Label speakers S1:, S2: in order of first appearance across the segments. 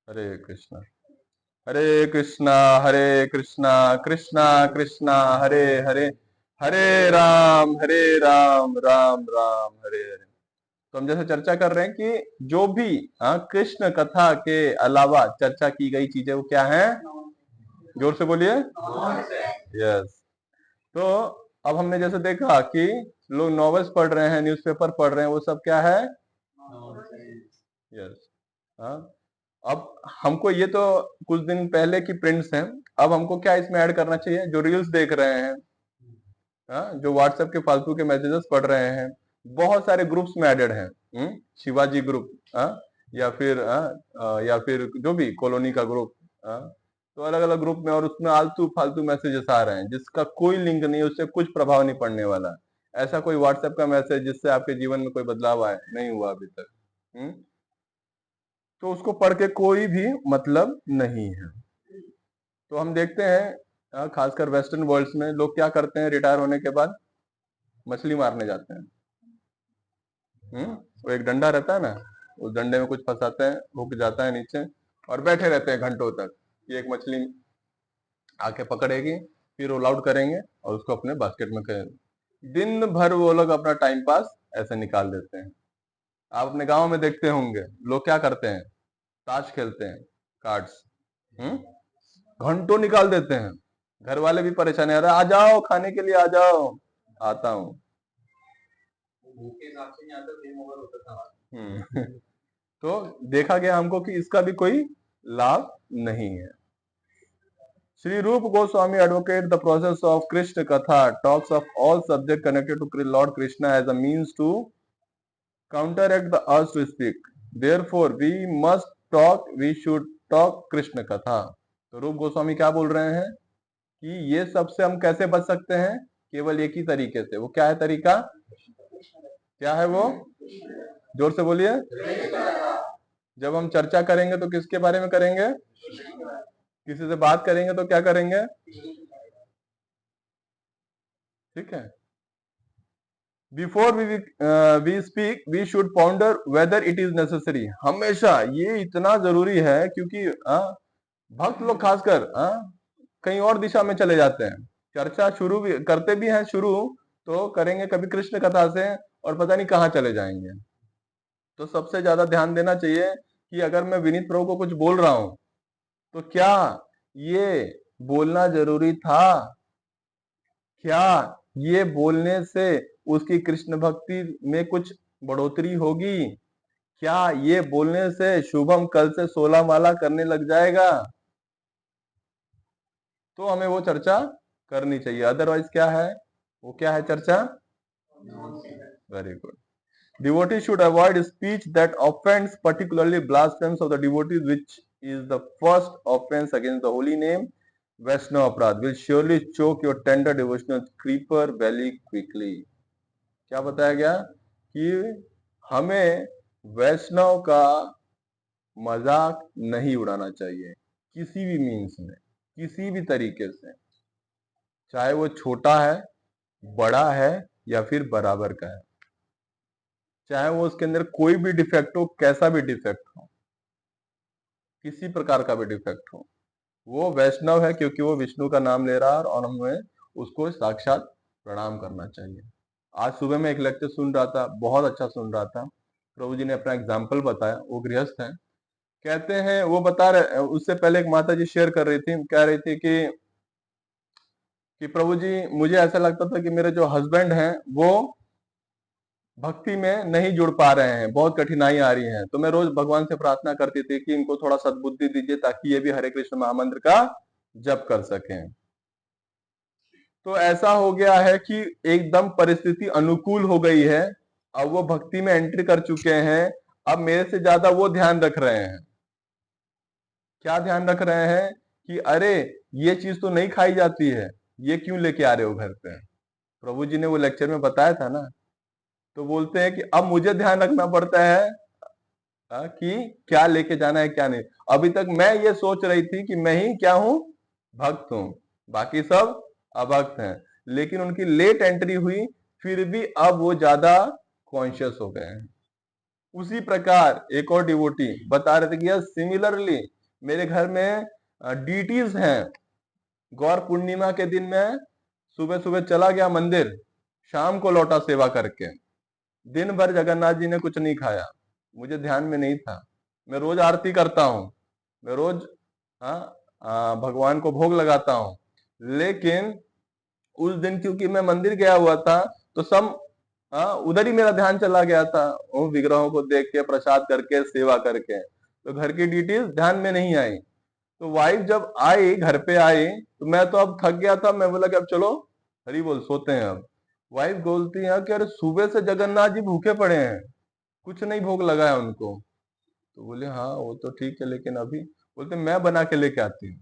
S1: हरे कृष्णा हरे कृष्णा हरे कृष्णा कृष्णा कृष्णा हरे हरे, हरे राम राम राम हरे हरे। तो हम जैसे चर्चा कर रहे हैं कि जो भी कृष्ण कथा के अलावा चर्चा की गई चीजें वो क्या है? जोर से बोलिए। यस। तो अब हमने जैसे देखा कि लोग नॉवेल्स पढ़ रहे हैं, न्यूज़पेपर पढ़ रहे हैं, वो सब क्या है? यस। हाँ। अब हमको ये तो कुछ दिन पहले की प्रिंट्स हैं, अब हमको क्या इसमें ऐड करना चाहिए? जो रील्स देख रहे हैं, जो व्हाट्सएप के फालतू के मैसेजेस पढ़ रहे हैं, बहुत सारे ग्रुप्स में एडेड हैं। शिवाजी ग्रुप, या फिर या फिर जो भी कॉलोनी का ग्रुप, तो अलग अलग ग्रुप में, और उसमें आलतू फालतू मैसेजेस आ रहे हैं जिसका कोई लिंक नहीं है, उससे कुछ प्रभाव नहीं पड़ने वाला। ऐसा कोई व्हाट्सएप का मैसेज जिससे आपके जीवन में कोई बदलाव आए, नहीं हुआ अभी तक। तो उसको पढ़ के कोई भी मतलब नहीं है। तो हम देखते हैं खासकर वेस्टर्न वर्ल्ड्स में लोग क्या करते हैं, रिटायर होने के बाद मछली मारने जाते हैं। वो एक डंडा रहता है ना, उस डंडे में कुछ फंसाते हैं, हुक जाता है नीचे, और बैठे रहते हैं घंटों तक। ये एक मछली आके पकड़ेगी, फिर रोल आउट करेंगे और उसको अपने बास्केट में करेंगे। दिन भर वो लोग अपना टाइम पास ऐसे निकाल देते हैं। आप अपने गांव में देखते होंगे लोग क्या करते हैं, ताश खेलते हैं, कार्ड्स, घंटों निकाल देते हैं। घर वाले भी परेशान है, अरे आ जाओ खाने के लिए, आ जाओ। आता हूँ। तो देखा गया हमको कि इसका भी कोई लाभ नहीं है। श्री रूप Goswami advocate the process of Krishna Katha, talks of all subject connected to Lord Krishna as a means to counteract the urge to speak. Therefore, we should talk Krishna Katha. तो रूप गोस्वामी क्या बोल रहे हैं कि ये सबसे हम कैसे बच सकते हैं? केवल एक ही तरीके से। वो क्या है तरीका? क्या है वो? जोर से बोलिए। जब हम चर्चा करेंगे तो किसके बारे में करेंगे? किसी से बात करेंगे तो क्या करेंगे? ठीक है। Before we speak we should ponder whether it is necessary. हमेशा ये इतना जरूरी है, क्योंकि भक्त लोग खासकर कहीं और दिशा में चले जाते हैं। चर्चा शुरू भी करते भी हैं, शुरू तो करेंगे कभी कृष्ण कथा से, और पता नहीं कहाँ चले जाएंगे। तो सबसे ज्यादा ध्यान देना चाहिए कि अगर मैं विनीत प्रभु को कुछ बोल रहा हूं तो क्या ये बोलना जरूरी था? क्या ये बोलने से उसकी कृष्ण भक्ति में कुछ बढ़ोतरी होगी? क्या ये बोलने से शुभम कल से 16 माला करने लग जाएगा? तो हमें वो चर्चा करनी चाहिए। अदरवाइज क्या है वो, क्या है चर्चा? Very good. Devotee should avoid speech that offends, particularly blasphemies of the devotees, which is the first offense against the holy name. Vaishnava अपराध will surely choke your tender devotional creeper very quickly. क्या बताया गया कि हमें वैष्णव का मजाक नहीं उड़ाना चाहिए, किसी भी मीन्स में, किसी भी तरीके से, चाहे वो छोटा है, बड़ा है, या फिर बराबर का है, चाहे वो उसके अंदर कोई भी डिफेक्ट हो, कैसा भी डिफेक्ट हो, किसी प्रकार का भी डिफेक्ट हो, वो वैष्णव है क्योंकि वो विष्णु का नाम ले रहा है, और हमें उसको साक्षात प्रणाम करना चाहिए। आज सुबह में एक लेक्चर सुन रहा था, बहुत अच्छा सुन रहा था। प्रभु जी ने अपना एग्जाम्पल बताया। वो गृहस्थ है, कहते हैं, वो बता रहे, उससे पहले एक माता जी शेयर कर रही थी, कह रही थी कि प्रभु जी मुझे ऐसा लगता था कि मेरे जो हस्बैंड हैं वो भक्ति में नहीं जुड़ पा रहे हैं, बहुत कठिनाई आ रही है, तो मैं रोज भगवान से प्रार्थना करती थी कि इनको थोड़ा सद्बुद्धि दीजिए ताकि ये भी हरे कृष्ण महामंत्र का जप कर सकें। तो ऐसा हो गया है कि एकदम परिस्थिति अनुकूल हो गई है, अब वो भक्ति में एंट्री कर चुके हैं। अब मेरे से ज्यादा वो ध्यान रख रहे हैं। क्या ध्यान रख रहे हैं कि अरे ये चीज तो नहीं खाई जाती है, ये क्यों लेके आ रहे हो घर पे? प्रभु जी ने वो लेक्चर में बताया था ना। तो बोलते हैं कि अब मुझे ध्यान रखना पड़ता है कि क्या लेके जाना है क्या नहीं। अभी तक मैं ये सोच रही थी कि मैं ही क्या हूं, भक्त हूं, बाकी सब अभक्त हैं, लेकिन उनकी लेट एंट्री हुई, फिर भी अब वो ज्यादा कॉन्शियस हो गए हैं। उसी प्रकार एक और डिवोटी बता रहे थे कि सिमिलरली मेरे घर में डीटीज हैं। गौर पूर्णिमा के दिन मैं सुबह सुबह चला गया मंदिर, शाम को लौटा सेवा करके। दिन भर जगन्नाथ जी ने कुछ नहीं खाया, मुझे ध्यान में नहीं था। मैं रोज आरती करता हूँ, मैं रोज भगवान को भोग लगाता हूँ, लेकिन उस दिन क्योंकि मैं मंदिर गया हुआ था तो सब उधर ही मेरा ध्यान चला गया था, वो विग्रहों को देख के, प्रसाद करके, सेवा करके, तो घर की डिटेल्स ध्यान में नहीं आई। तो वाइफ जब आई, घर पे आई, तो मैं तो अब थक गया था, मैं बोला कि अब चलो हरी बोल सोते हैं अब। वाइफ बोलती है कि अरे सुबह से जगन्नाथ जी भूखे पड़े हैं, कुछ नहीं भोग लगा है उनको। तो बोले हाँ वो तो ठीक है, लेकिन अभी, बोलते मैं बना के लेके आती हूँ।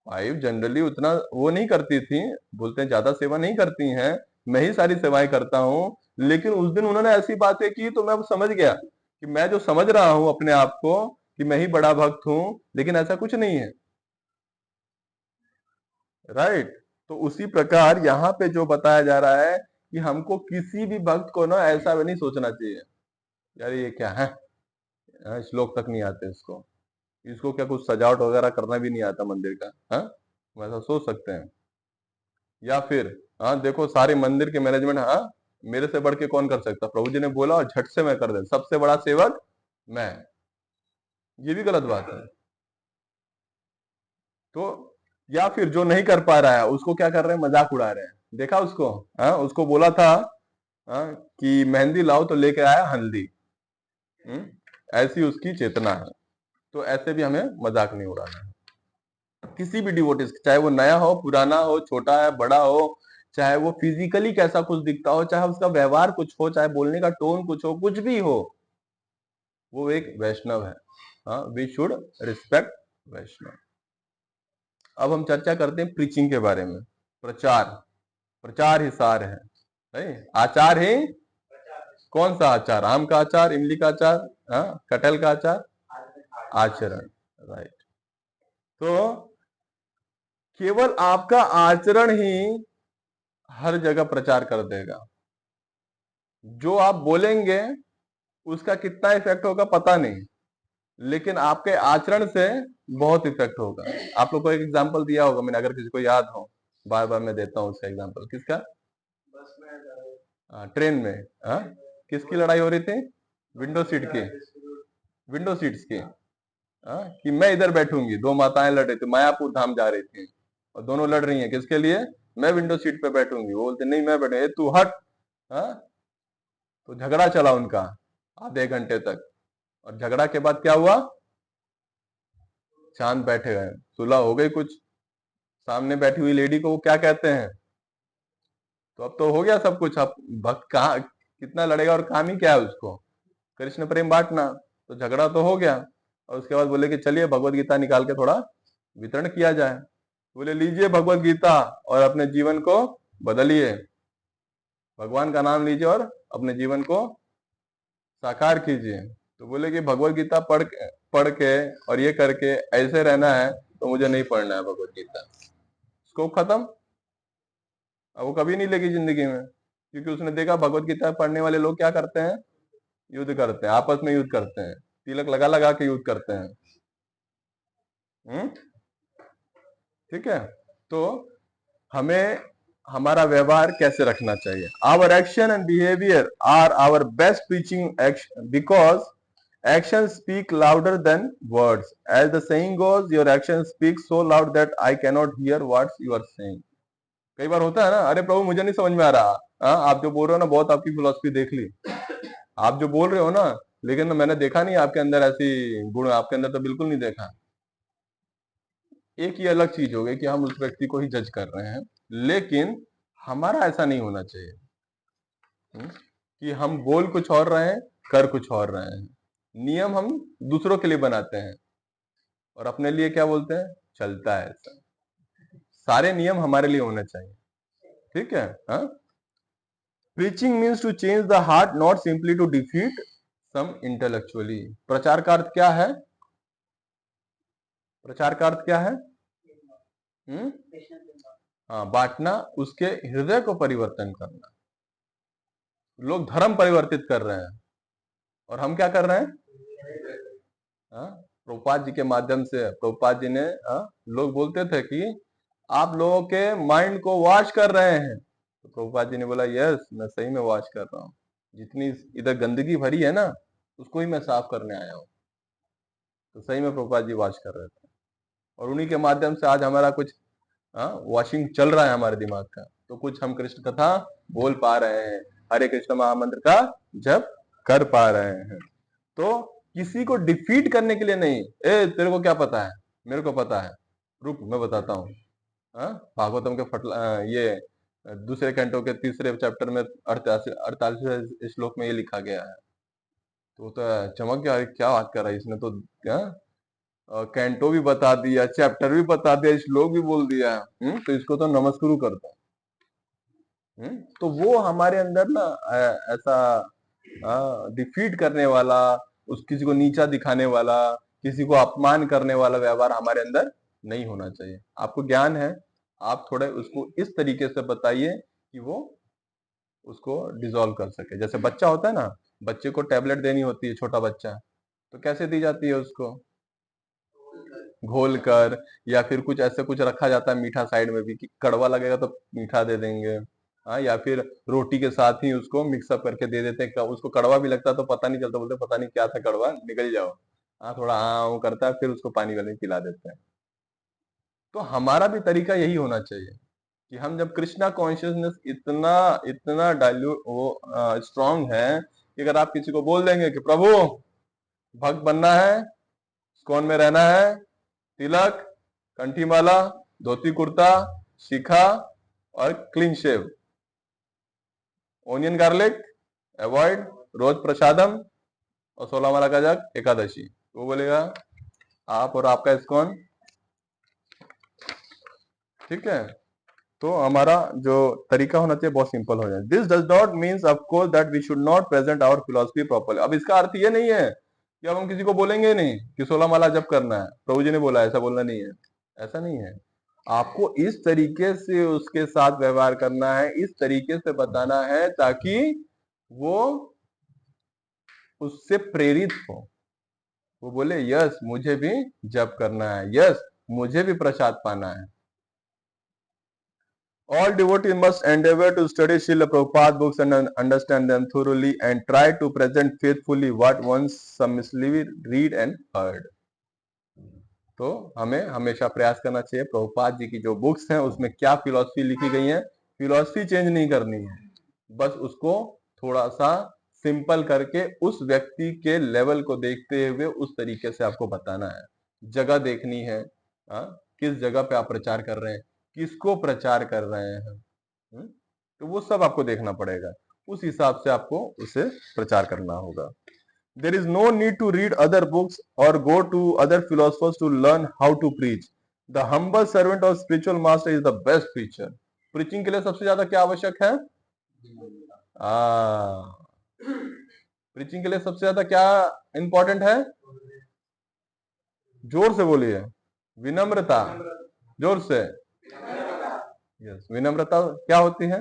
S1: वाइफ जनरली उतना वो नहीं करती थी, बोलते हैं ज्यादा सेवा नहीं करती हैं, मैं ही सारी सेवाएं करता हूँ। लेकिन उस दिन उन्होंने ऐसी बातें की तो मैं अब समझ गया कि मैं जो समझ रहा हूँ अपने आप को कि मैं ही बड़ा भक्त हूँ, लेकिन ऐसा कुछ नहीं है। राइट। तो उसी प्रकार यहाँ पे जो बताया जा रहा है कि हमको किसी भी भक्त को ना ऐसा नहीं सोचना चाहिए, यार ये क्या है, श्लोक तक नहीं आते इसको, इसको क्या कुछ सजावट वगैरह करना भी नहीं आता मंदिर का, हाँ, वैसा सोच सकते हैं। या फिर देखो सारे मंदिर के मैनेजमेंट, मेरे से बढ़ के कौन कर सकता, प्रभु जी ने बोला और झट से मैं कर दे, सबसे बड़ा सेवक मैं, ये भी गलत बात है। तो या फिर जो नहीं कर पा रहा है उसको क्या कर रहे हैं, मजाक उड़ा रहे हैं। देखा उसको, उसको बोला था कि मेहंदी लाओ तो लेके आया हल्दी। ऐसी उसकी चेतना है। तो ऐसे भी हमें मजाक नहीं उड़ाना है किसी भी डिवोटिस, चाहे वो नया हो, पुराना हो, छोटा है, बड़ा हो, चाहे वो फिजिकली कैसा कुछ दिखता हो, चाहे उसका व्यवहार कुछ हो, चाहे बोलने का टोन कुछ हो, कुछ भी हो, वो एक वैष्णव है। वी शुड रिस्पेक्ट वैष्णव। अब हम चर्चा करते हैं प्रीचिंग के बारे में। प्रचार, प्रचार ही सार है, नहीं? आचार ही, कौन सा आचार, आम का आचार, इमली का आचार, कटहल का आचार, आचरण। राइट। तो केवल आपका आचरण ही हर जगह प्रचार कर देगा। जो आप बोलेंगे उसका कितना इफेक्ट होगा पता नहीं, लेकिन आपके आचरण से बहुत इफेक्ट होगा। आप लोग को एक एग्जांपल दिया होगा मैंने, अगर किसी को याद हो, बार बार मैं देता हूँ उसका एग्जांपल। किसका? बस में, ट्रेन में, किसकी लड़ाई हो रही थी? विंडो सीट की, विंडो सीट्स की। कि मैं इधर बैठूंगी, दो माताएं लड़ रही थी, मायापुर धाम जा रही थी, और दोनों लड़ रही हैं किसके लिए, मैं विंडो सीट पे बैठूंगी, वो बोलते नहीं मैं बैठे, तू हट। हाँ, तो झगड़ा चला उनका आधे घंटे तक, और झगड़ा के बाद क्या हुआ, शांत बैठे गए, सुलह हो गई कुछ। सामने बैठी हुई लेडी को वो क्या कहते हैं, तो अब तो हो गया सब कुछ, अब भक्त कहाँ कितना लड़ेगा, और काम ही क्या है उसको, कृष्ण प्रेम बांटना। तो झगड़ा तो हो गया, और उसके बाद बोले कि चलिए भगवत गीता निकाल के थोड़ा वितरण किया जाए। बोले लीजिए भगवत गीता और अपने जीवन को बदलिए, भगवान का नाम लीजिए और अपने जीवन को साकार कीजिए। तो बोले कि भगवत गीता पढ़ के और ये करके ऐसे रहना है, तो मुझे नहीं पढ़ना है भगवत गीता, स्कोप खत्म। अब वो कभी नहीं लेगी जिंदगी में, क्योंकि उसने देखा भगवत गीता पढ़ने वाले लोग क्या करते हैं, युद्ध करते हैं, आपस में युद्ध करते हैं, तिलक लगा लगा के युद्ध करते हैं। ठीक है। तो हमें हमारा व्यवहार कैसे रखना चाहिए, our action and behaviour are our best preaching action, because actions speak louder than words, as the saying goes, your actions speak so loud that I cannot hear what you are saying. कई बार होता है ना, अरे प्रभु मुझे नहीं समझ में आ रहा, आप जो बोल रहे हो ना, बहुत आपकी फिलोसफी देख ली, आप जो बोल रहे हो ना, लेकिन मैंने देखा नहीं आपके अंदर ऐसी गुण, आपके अंदर तो बिल्कुल नहीं देखा। एक ये अलग चीज हो गई कि हम उस व्यक्ति को ही जज कर रहे हैं, लेकिन हमारा ऐसा नहीं होना चाहिए कि हम बोल कुछ और रहे हैं, कर कुछ और रहे हैं। नियम हम दूसरों के लिए बनाते हैं और अपने लिए क्या बोलते हैं, चलता है ऐसा। सारे नियम हमारे लिए होने चाहिए, ठीक है। Preaching means to change the heart, not simply to defeat some intellectually. प्रचार का अर्थ क्या है, प्रचार का अर्थ क्या है, बांटना, उसके हृदय को परिवर्तन करना। लोग धर्म परिवर्तित कर रहे हैं और हम क्या कर रहे हैं, प्रभुपाद जी के माध्यम से प्रभुपाद जी ने लोग बोलते थे कि आप लोगों के माइंड को वॉश कर रहे हैं, तो प्रभुपाद जी ने बोला यस मैं सही में वॉश कर रहा हूँ, जितनी इधर गंदगी भरी है ना उसको ही मैं साफ करने आया हूँ। तो सही में प्रभुपाद जी वॉश कर रहे थे, और उन्हीं के माध्यम से आज हमारा कुछ वॉशिंग चल रहा है हमारे दिमाग का, तो कुछ हम कृष्ण कथा बोल पा रहे हैं, हरे कृष्ण महामंत्र का जप कर पा रहे हैं। तो किसी को डिफीट करने के लिए नहीं, तेरे को क्या पता है, मेरे को पता है, रुक मैं बताता हूँ। भागवतम के ये दूसरे कैंटो के तीसरे चैप्टर में 48 श्लोक में ये लिखा गया है। तो चमक गया, क्या बात कर रहा है इसने, तो कैंटो भी बता दिया, चैप्टर भी बता दिया, श्लोक भी बोल दिया। तो इसको तो नमस्कुरु करता हूँ। तो वो हमारे अंदर ना ऐसा डिफीट करने वाला, उस किसी को नीचा दिखाने वाला, किसी को अपमान करने वाला व्यवहार हमारे अंदर नहीं होना चाहिए। आपको ज्ञान है, आप थोड़े उसको इस तरीके से बताइए कि वो उसको डिसॉल्व कर सके। जैसे बच्चा होता है ना, बच्चे को टैबलेट देनी होती है, छोटा बच्चा, तो कैसे दी जाती है उसको, घोल कर, या फिर कुछ ऐसे कुछ रखा जाता है मीठा साइड में भी कि कड़वा लगेगा तो मीठा दे देंगे। हाँ, या फिर रोटी के साथ ही उसको मिक्सअप करके दे देते हैं, उसको कड़वा भी लगता है तो पता नहीं चलता, बोलते पता नहीं क्या था कड़वा, निकल जाओ। हाँ, थोड़ा वो करता है, फिर उसको पानी वाले पिला देते हैं। तो हमारा भी तरीका यही होना चाहिए कि हम जब कृष्णा कॉन्शियसनेस इतना इतना डाइल्यूट वो स्ट्रांग है कि अगर आप किसी को बोल देंगे कि प्रभु भक्त बनना है, स्कॉन में रहना है, तिलक, कंठी माला, धोती कुर्ता, शिखा और clean shave, onion garlic avoid, रोज प्रसादम और 16 माला का जग एकादशी, वो बोलेगा आप और आपका इस्कॉन। ठीक है, तो हमारा जो तरीका होना चाहिए बहुत सिंपल हो जाए। This does not means of course that we should not present our philosophy properly. अब इसका अर्थ ये नहीं है कि अब हम किसी को बोलेंगे नहीं कि 16 माला जप करना है, प्रभु जी ने बोला ऐसा बोलना नहीं है, ऐसा नहीं है। आपको इस तरीके से उसके साथ व्यवहार करना है, इस तरीके से बताना है ताकि वो उससे प्रेरित हो, वो बोले यस मुझे भी जप करना है, यस मुझे भी प्रसाद पाना है। All devotees must endeavor to study Srila Prabhupada books and understand them thoroughly and try to present faithfully what once submissively read and heard. तो हमें हमेशा प्रयास करना चाहिए प्रभुपाद जी की जो बुक्स हैं उसमें क्या फिलॉसफी लिखी गई है, फिलॉसफी चेंज नहीं करनी है, बस उसको थोड़ा सा सिंपल करके उस व्यक्ति के लेवल को देखते हुए उस तरीके से आपको बताना है। जगह देखनी है, किस जगह पे आप प्रचार कर रहे हैं, किसको प्रचार कर रहे हैं, तो वो सब आपको देखना पड़ेगा, उस हिसाब से आपको उसे प्रचार करना होगा। There is no need to read other books or go to other philosophers to learn how to preach. The humble servant of spiritual master is the best preacher. Preaching के लिए सबसे ज्यादा क्या आवश्यक है? प्रीचिंग के लिए सबसे ज्यादा क्या इंपॉर्टेंट है? जोर से बोलिए, विनम्रता। जोर से, यस, विनम्रता क्या होती है?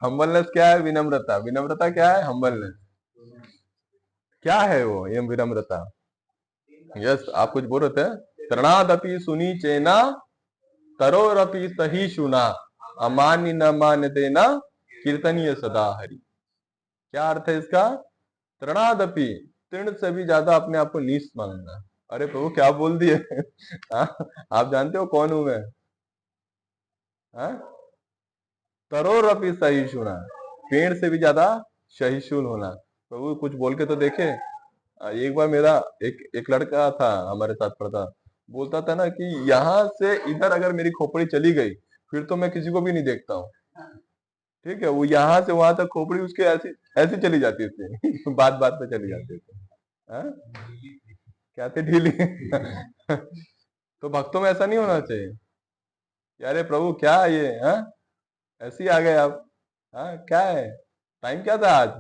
S1: हम्बलनेस क्या है? विनम्रता। विनम्रता क्या है? हम्बलनेस। क्या है वो ये विनम्रता? यस, आप कुछ बोल रहे थे। तृणादपि सुनी चेना तरोरपि सही सुना अमान्य न मान देना कीर्तनीय सदा हरि। क्या अर्थ है इसका? तृणादपि, तृण से भी ज्यादा अपने आप को नीच मानना। अरे प्रभु क्या बोल दिए? आप जानते हो कौन हूं मैं? तरोरपि सहिष्णुना, पेड़ से भी ज्यादा सहिष्णु होना। प्रभु कुछ बोल के तो देखे। एक बार मेरा एक लड़का था हमारे साथ पढ़ता, बोलता था ना कि यहाँ से इधर अगर मेरी खोपड़ी चली गई फिर तो मैं किसी को भी नहीं देखता हूँ। ठीक है, वो यहाँ से वहां तक खोपड़ी उसके ऐसी ऐसी चली जाती थी। बात बात पे चली जाती थी। क्या थी? ढीली। तो भक्तों में ऐसा नहीं होना चाहिए। यारे प्रभु क्या है ये, ऐसे ही आ गए आप। क्या है, टाइम क्या था आज?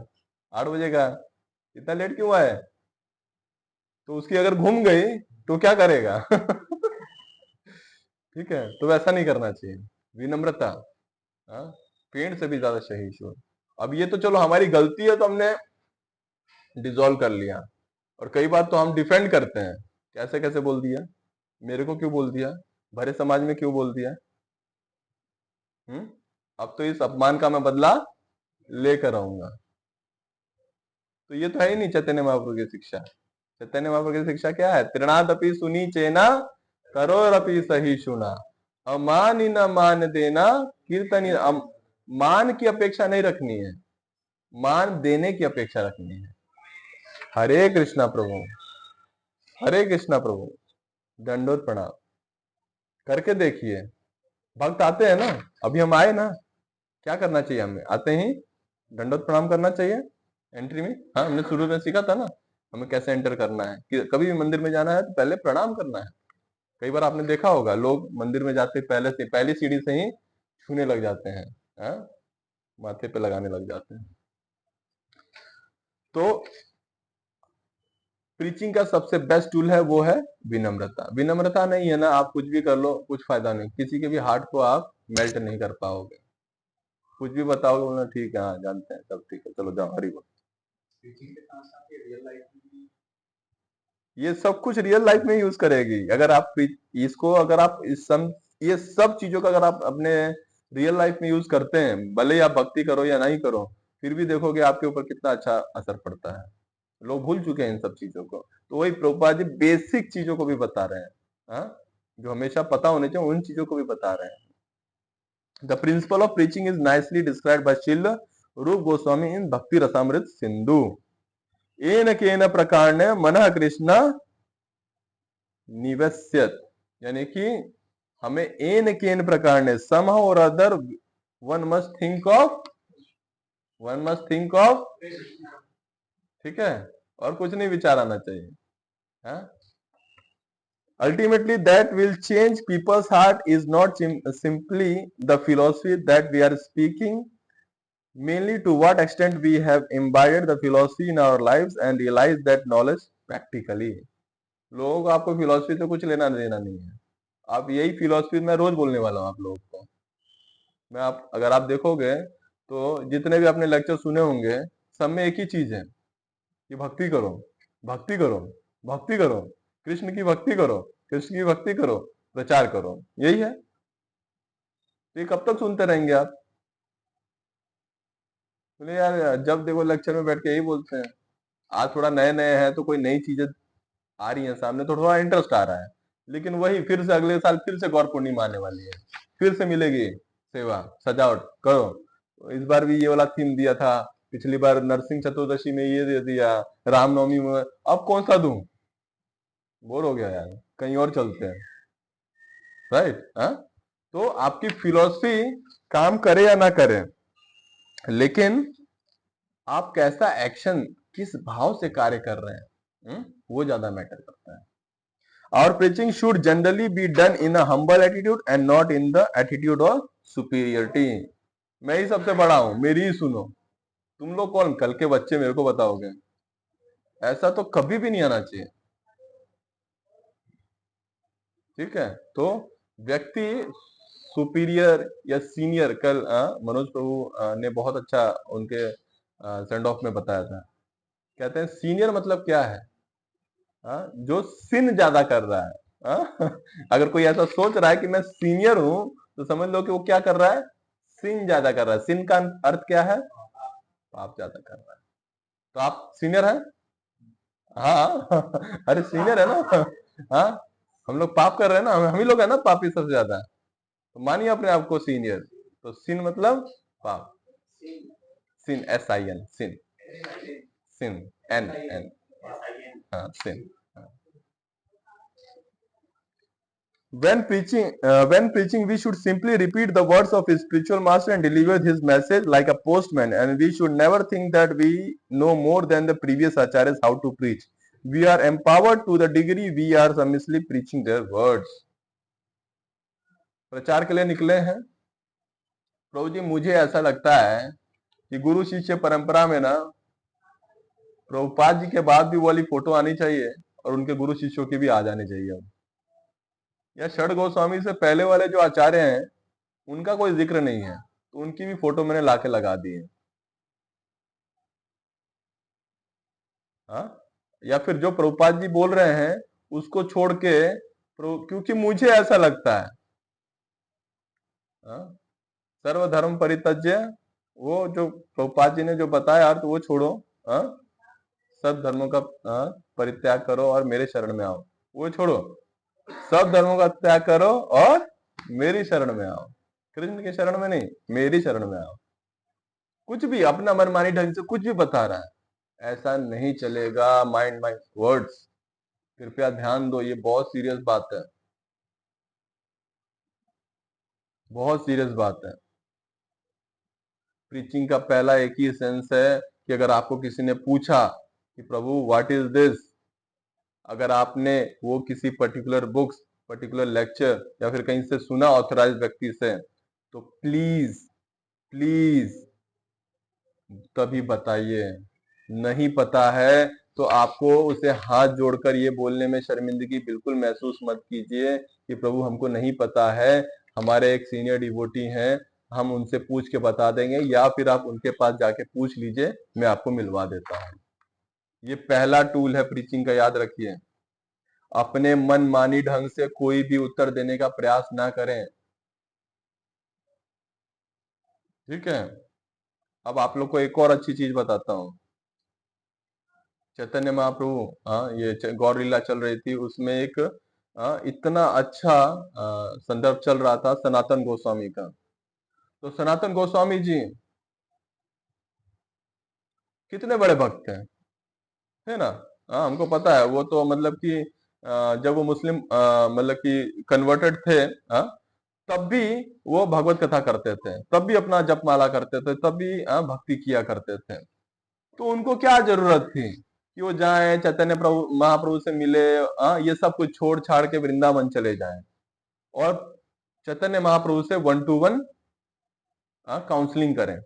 S1: 8 बजे का, इतना लेट क्यों आए? तो उसकी अगर घूम गई तो क्या करेगा? ठीक है, तो वैसा नहीं करना चाहिए। विनम्रता, पेड़ से भी ज्यादा सहिष्णु। अब ये तो चलो हमारी गलती है, तो हमने डिसॉल्व कर लिया। और कई बार तो हम डिफेंड करते हैं, कैसे कैसे बोल दिया, मेरे को क्यों बोल दिया, भरे समाज में क्यों बोल दिया। अब तो इस अपमान का मैं बदला लेकर आऊंगा। तो ये तो है ही नहीं चैतन्य महाप्रभु की शिक्षा। चैतन्य महाप्रभु की शिक्षा क्या है, तृणादपि सुनी चेना करोरपि सही सुना, अमान ही न मान देना, कीर्तनी मान की अपेक्षा नहीं रखनी है, मान देने की अपेक्षा रखनी है। हरे कृष्णा प्रभु, हरे कृष्णा प्रभु, दंडोत प्रणाम। करके देखिए, भक्त आते हैं ना, अभी हम आए ना, क्या करना चाहिए हमें, आते ही दंडोत प्रणाम करना चाहिए एंट्री में। हाँ, हमने शुरू में सीखा था ना हमें कैसे एंटर करना है, कि कभी भी मंदिर में जाना है तो पहले प्रणाम करना है। कई बार आपने देखा होगा लोग मंदिर में जाते पहले से पहली सीढ़ी से ही छूने लग जाते हैं, हाँ? माथे पे लगाने लग जाते हैं। तो प्रीचिंग का सबसे बेस्ट टूल है वो है विनम्रता। विनम्रता नहीं है ना, आप कुछ भी कर लो कुछ फायदा नहीं, किसी के भी हार्ट को आप मेल्ट नहीं कर पाओगे। कुछ भी बताओगे बोलना ठीक है, हाँ जानते हैं सब ठीक है, चलो जाओ हरी बोल। ये सब कुछ रियल लाइफ में यूज करेगी। अगर आप इसको, अगर आप ये सब चीजों का अगर आप अपने रियल लाइफ में यूज करते हैं, भले ही आप भक्ति करो या नहीं करो, फिर भी देखोगे आपके ऊपर कितना अच्छा असर पड़ता है। लोग भूल चुके हैं इन सब चीजों को। तो वही प्रभुपाद जी बेसिक चीजों को भी बता रहे हैं, हाँ? जो हमेशा पता होने चाहिए उन चीजों को भी बता रहे हैं। The principle of preaching is nicely described bye Srila रूप गोस्वामी इन भक्ति रसामृत सिंधु। एन केन प्रकार मनः कृष्ण निवस्यत, यानी कि हमें एन केन प्रकार ने somehow or other one must think of, ठीक है, और कुछ नहीं विचार आना चाहिए, हाँ? Ultimately that will change people's heart is not simply the philosophy that we are speaking, mainly to what extent we have imbibed the philosophy in our lives and realize that knowledge practically। लोगों को आपको philosophy से कुछ लेना देना नहीं है। आप यही फिलोसफी मैं रोज बोलने वाला हूँ आप लोगों को। मैं आप अगर आप देखोगे तो जितने भी आपने लेक्चर सुने होंगे सब में एक ही चीज है कि भक्ति करो, भक्ति करो, भक्ति करो, कृष्ण की भक्ति करो, कृष्ण की भक्ति करो, प्रचार करो, यही है। तो ये कब तक सुनते रहेंगे आप? बोले यार जब देखो लेक्चर में बैठ के यही बोलते हैं। आज थोड़ा नए नए हैं तो कोई नई चीजें आ रही है सामने तो थोड़ा इंटरेस्ट आ रहा है, लेकिन वही फिर से अगले साल फिर से गौर पूर्णिमा आने वाली है, फिर से मिलेगी सेवा सजावट करो। तो इस बार भी ये वाला थीम दिया था, पिछली बार नरसिंह चतुर्दशी में ये दे दिया, रामनवमी में, अब कौन सा दूं? बोर हो गया यार, कहीं और चलते हैं, राइट? हाँ, तो आपकी फिलॉसफी काम करे या ना करे, लेकिन आप कैसा एक्शन, किस भाव से कार्य कर रहे हैं, वो ज्यादा मैटर करता है। Our preaching should generally be done in a humble attitude and not in the attitude of superiority। मैं ही सबसे बड़ा हूं, मेरी ही सुनो, तुम लोग कौन, कल के बच्चे मेरे को बताओगे, ऐसा तो कभी भी नहीं आना चाहिए, ठीक है? तो व्यक्ति सुपीरियर या सीनियर, कल मनोज प्रभु ने बहुत अच्छा उनके सेंड ऑफ में बताया था। कहते हैं सीनियर मतलब क्या है, जो सिन ज्यादा कर रहा है, अगर कोई ऐसा सोच रहा है कि मैं सीनियर हूं तो समझ लो कि वो क्या कर रहा है, सिन ज्यादा कर रहा है। सिन का अर्थ क्या है, पाप ज्यादा कर रहा है। तो आप सीनियर हैं? हाँ अरे सीनियर है ना, हाँ, हम लोग पाप कर रहे हैं ना, हम ही लोग है ना पापी सबसे ज्यादा, तो मानिए अपने आप को सीनियर। तो सिन मतलब पाप, सिन SIN, सिन, सिन N, हाँ सिन। When preaching, we should simply repeat the words of his spiritual master and deliver his message like a postman. And we should never think that we know more than the previous acharyas how to preach. We are empowered to the degree we are submissively preaching their words। प्रचार के लिए निकले हैं प्रभु जी। मुझे ऐसा लगता है कि गुरु शिष्य परंपरा में ना प्रभुपाद जी के बाद भी वो वाली फोटो आनी चाहिए और उनके गुरु शिष्यों की भी आ जानी चाहिए अब। या षड गोस्वामी से पहले वाले जो आचार्य हैं उनका कोई जिक्र नहीं है, तो उनकी भी फोटो मैंने लाके लगा दी है। हाँ, या फिर जो प्रभुपाद जी बोल रहे हैं उसको छोड़ के क्योंकि मुझे ऐसा लगता है, हाँ, सर्वधर्म परित्यज्य, वो जो प्रभुपाद जी ने जो बताया अर्थ वो छोड़ो, हाँ, सब धर्मों का, हाँ, परित्याग करो और मेरे शरण में आओ, वो छोड़ो, सब धर्मों का त्याग करो और मेरी शरण में आओ, कृष्ण की शरण में नहीं, मेरी शरण में आओ। कुछ भी अपना मनमानी ढंग से कुछ भी बता रहा है, ऐसा नहीं चलेगा। माइंड माय वर्ड्स, कृपया ध्यान दो, ये बहुत सीरियस बात है, बहुत सीरियस बात है। प्रीचिंग का पहला एक ही सेंस है कि अगर आपको किसी ने पूछा कि प्रभु व्हाट इज दिस, अगर आपने वो किसी पर्टिकुलर बुक्स, पर्टिकुलर लेक्चर या फिर कहीं से सुना ऑथराइज व्यक्ति से, तो प्लीज प्लीज तभी बताइए। नहीं पता है तो आपको उसे हाथ जोड़कर ये बोलने में शर्मिंदगी बिल्कुल महसूस मत कीजिए कि प्रभु हमको नहीं पता है, हमारे एक सीनियर डिवोटी हैं, हम उनसे पूछ के बता देंगे, या फिर आप उनके पास जाके पूछ लीजिए, मैं आपको मिलवा देता हूँ। ये पहला टूल है प्रीचिंग का, याद रखिए। अपने मन मानी ढंग से कोई भी उत्तर देने का प्रयास ना करें, ठीक है। अब आप लोग को एक और अच्छी चीज बताता हूँ। चैतन्य महाप्रभु, हाँ, ये गौर लीला चल रही थी, उसमें एक इतना अच्छा संदर्भ चल रहा था सनातन गोस्वामी का। तो सनातन गोस्वामी जी कितने बड़े भक्त हैं, है ना। हाँ, हमको पता है, वो तो मतलब कि जब वो मुस्लिम मतलब कि कन्वर्टेड थे, हाँ, तब भी वो भगवत कथा करते थे, तब भी अपना जप माला करते थे, तब भी भक्ति किया करते थे। तो उनको क्या जरूरत थी कि वो जाएं चैतन्य प्रभु महाप्रभु से मिले, ये सब कुछ छोड़ छाड़ के वृंदावन चले जाएं और चैतन्य महाप्रभु से 1 to 1 काउंसलिंग करें।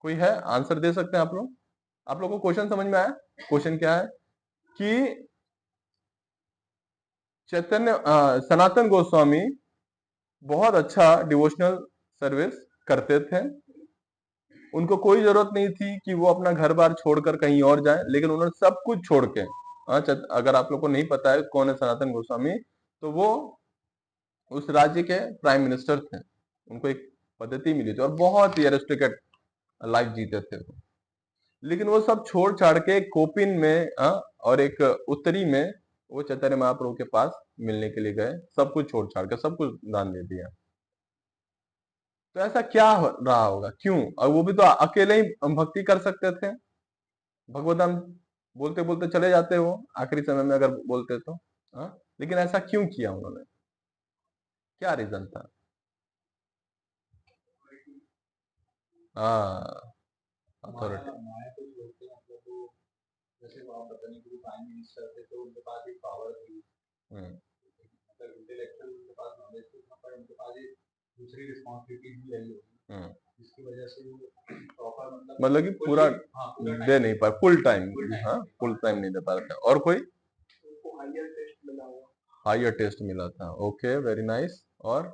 S1: कोई है, आंसर दे सकते हैं आप लोग? आप लोग को क्वेश्चन समझ में आया? क्वेश्चन क्या है कि चैतन्य सनातन गोस्वामी बहुत अच्छा डिवोशनल सर्विस करते थे, उनको कोई जरूरत नहीं थी कि वो अपना घर बार छोड़कर कहीं और जाएं, लेकिन उन्होंने सब कुछ छोड़ के, अगर आप लोग को नहीं पता है कौन है सनातन गोस्वामी, तो वो उस राज्य के प्राइम मिनिस्टर थे, उनको एक पद्धति मिली थी और बहुत ही एरिस्टोक्रेट लाइफ जीते थे वो। लेकिन वो सब छोड़ छाड़ के कोपिन में, और एक उत्तरी में वो चैतन्य महाप्रभु के पास मिलने के लिए गए, सब कुछ छोड़ छाड़ के सब कुछ दान दे दिया। तो ऐसा क्या रहा होगा, क्यों? और वो भी तो अकेले ही भक्ति कर सकते थे, भगवत बोलते बोलते चले जाते हो आखिरी समय में अगर बोलते तो, हाँ, लेकिन ऐसा क्यों किया उन्होंने, क्या रीजन था? हाँ, अथॉरिटी।
S2: माया कुछ लोग थे, मतलब वो, जैसे वो आप पता नहीं कि प्राइम मिनिस्टर थे तो उनके पास एक पावर थी, मतलब इंटेलेक्चुअल उनके पास नॉलेज थी, पर उनके पास एक दूसरी रिस्पॉन्सिबिलिटी भी रही होगी, जिसकी वजह से वो प्रॉपर
S1: मतलब कि पूरा
S2: हाँ,
S1: दे नहीं पाए, फुल टाइम, हाँ, फुल टाइम नहीं दे पा रहे थे। और कोई
S2: उनको हायर टेस्ट मिला हुआ,
S1: हायर टेस्ट मिला था, ओके, वेरी नाइस। और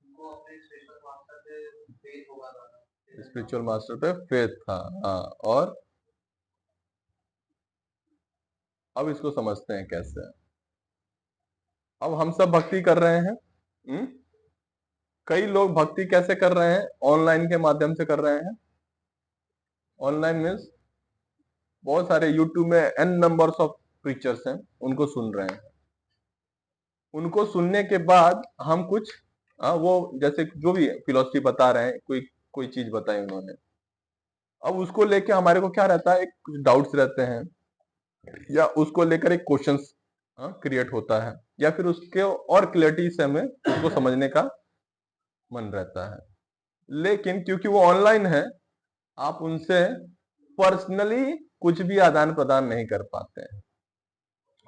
S2: उनको अपने स्पेशल मास्टर पे फेथ होगा था,
S1: स्पिरिचुअल मास्टर पे फेथ था, हाँ। और अब इसको समझते हैं कैसे। अब हम सब भक्ति कर रहे हैं, कई लोग भक्ति कैसे कर रहे हैं, ऑनलाइन के माध्यम से कर रहे हैं। ऑनलाइन मीन्स बहुत सारे यूट्यूब में एन नंबर्स ऑफ प्रीचर्स हैं, उनको सुन रहे हैं। उनको सुनने के बाद हम कुछ, वो जैसे जो भी फिलोसफी बता रहे हैं, कोई कोई चीज बताई उन्होंने, अब उसको लेके हमारे को क्या रहता है, एक कुछ डाउट्स रहते हैं, या उसको लेकर एक क्वेश्चंस क्रिएट होता है, या फिर उसके और क्लैरिटी से हमें उसको समझने का मन रहता है। लेकिन क्योंकि वो ऑनलाइन है, आप उनसे पर्सनली कुछ भी आदान प्रदान नहीं कर पाते हैं,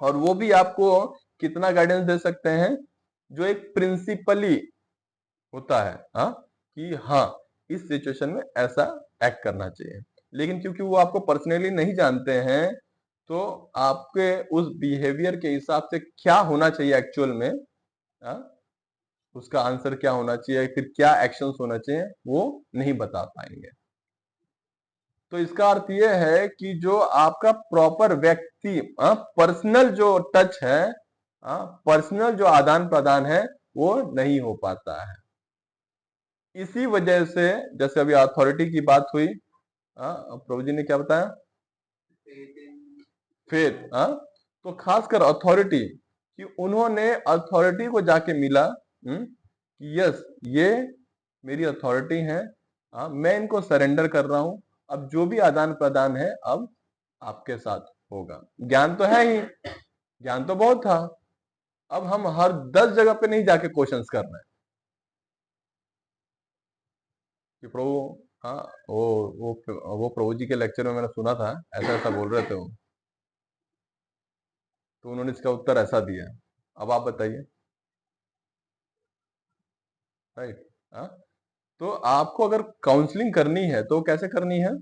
S1: और वो भी आपको कितना गाइडेंस दे सकते हैं, जो एक प्रिंसिपली होता है, कि हाँ, इस सिचुएशन में ऐसा एक्ट करना चाहिए। लेकिन क्योंकि वो आपको पर्सनली नहीं जानते हैं, तो आपके उस बिहेवियर के हिसाब से क्या होना चाहिए एक्चुअल में, हाँ, उसका आंसर क्या होना चाहिए, फिर क्या एक्शंस होना चाहिए, वो नहीं बता पाएंगे। तो इसका अर्थ यह है कि जो आपका प्रॉपर व्यक्ति पर्सनल जो टच है, पर्सनल जो आदान प्रदान है, वो नहीं हो पाता है। इसी वजह से जैसे अभी अथॉरिटी की बात हुई, प्रभु जी ने क्या बताया, फेथ, तो खासकर अथॉरिटी, कि उन्होंने अथॉरिटी को जाके मिला कि यस ये मेरी अथॉरिटी है, मैं इनको सरेंडर कर रहा हूं, अब जो भी आदान प्रदान है अब आपके साथ होगा। ज्ञान तो है ही, ज्ञान तो बहुत था, अब हम हर 10 जगह पे नहीं जाके क्वेश्चंस कर रहे हैं कि प्रभु, हाँ वो प्रभु जी के लेक्चर में मैंने सुना था ऐसा ऐसा बोल रहे थे वो, तो उन्होंने इसका उत्तर ऐसा दिया, अब आप बताइए। राइट, तो आपको अगर काउंसलिंग करनी है तो कैसे करनी है,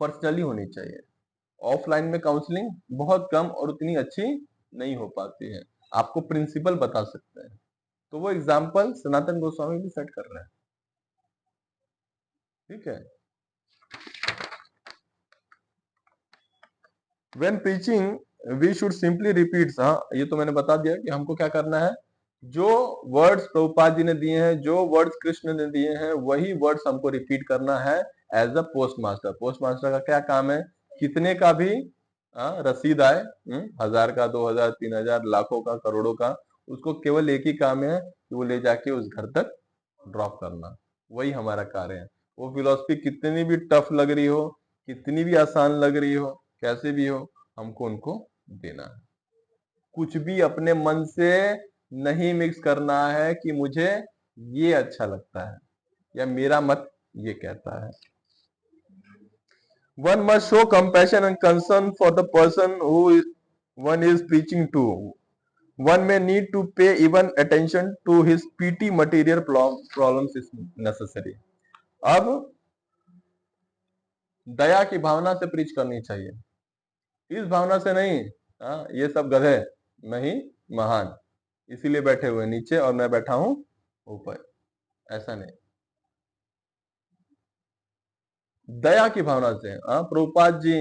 S1: पर्सनली होनी चाहिए। ऑफलाइन में काउंसलिंग बहुत कम और उतनी अच्छी नहीं हो पाती है, आपको प्रिंसिपल बता सकते हैं, तो वो एग्जाम्पल सनातन गोस्वामी भी सेट कर रहे हैं। ठीक है, when preaching we should simply repeat, ये तो मैंने बता दिया कि हमको क्या करना है, जो वर्ड्स प्रभुपाद जी ने दिए हैं, जो वर्ड्स कृष्ण ने दिए हैं, वही वर्ड्स हमको रिपीट करना है as a post master. Post master का क्या काम है, कितने का भी रसीद आए, 1000 का, 2000, 3000, लाखों का, करोड़ों का, उसको केवल एक ही काम है कि वो ले जाके उस घर तक ड्रॉप करना, वही हमारा कार्य है। वो फिलॉसफी कितनी भी टफ लग रही हो, कितनी भी आसान लग रही हो, कैसे भी हो, हमको उनको देना है। कुछ भी अपने मन से नहीं मिक्स करना है कि मुझे ये अच्छा लगता है या मेरा मत ये कहता है। One must show compassion and concern for the person who one is preaching to. One may need to pay even attention to his petty material problems is necessary. अब दया की भावना से प्रीच करनी चाहिए, इस भावना से नहीं, ये सब गधे, मैं ही महान, इसीलिए बैठे हुए नीचे और मैं बैठा हूं ऊपर, ऐसा नहीं। दया की भावना से, प्रभुपाद जी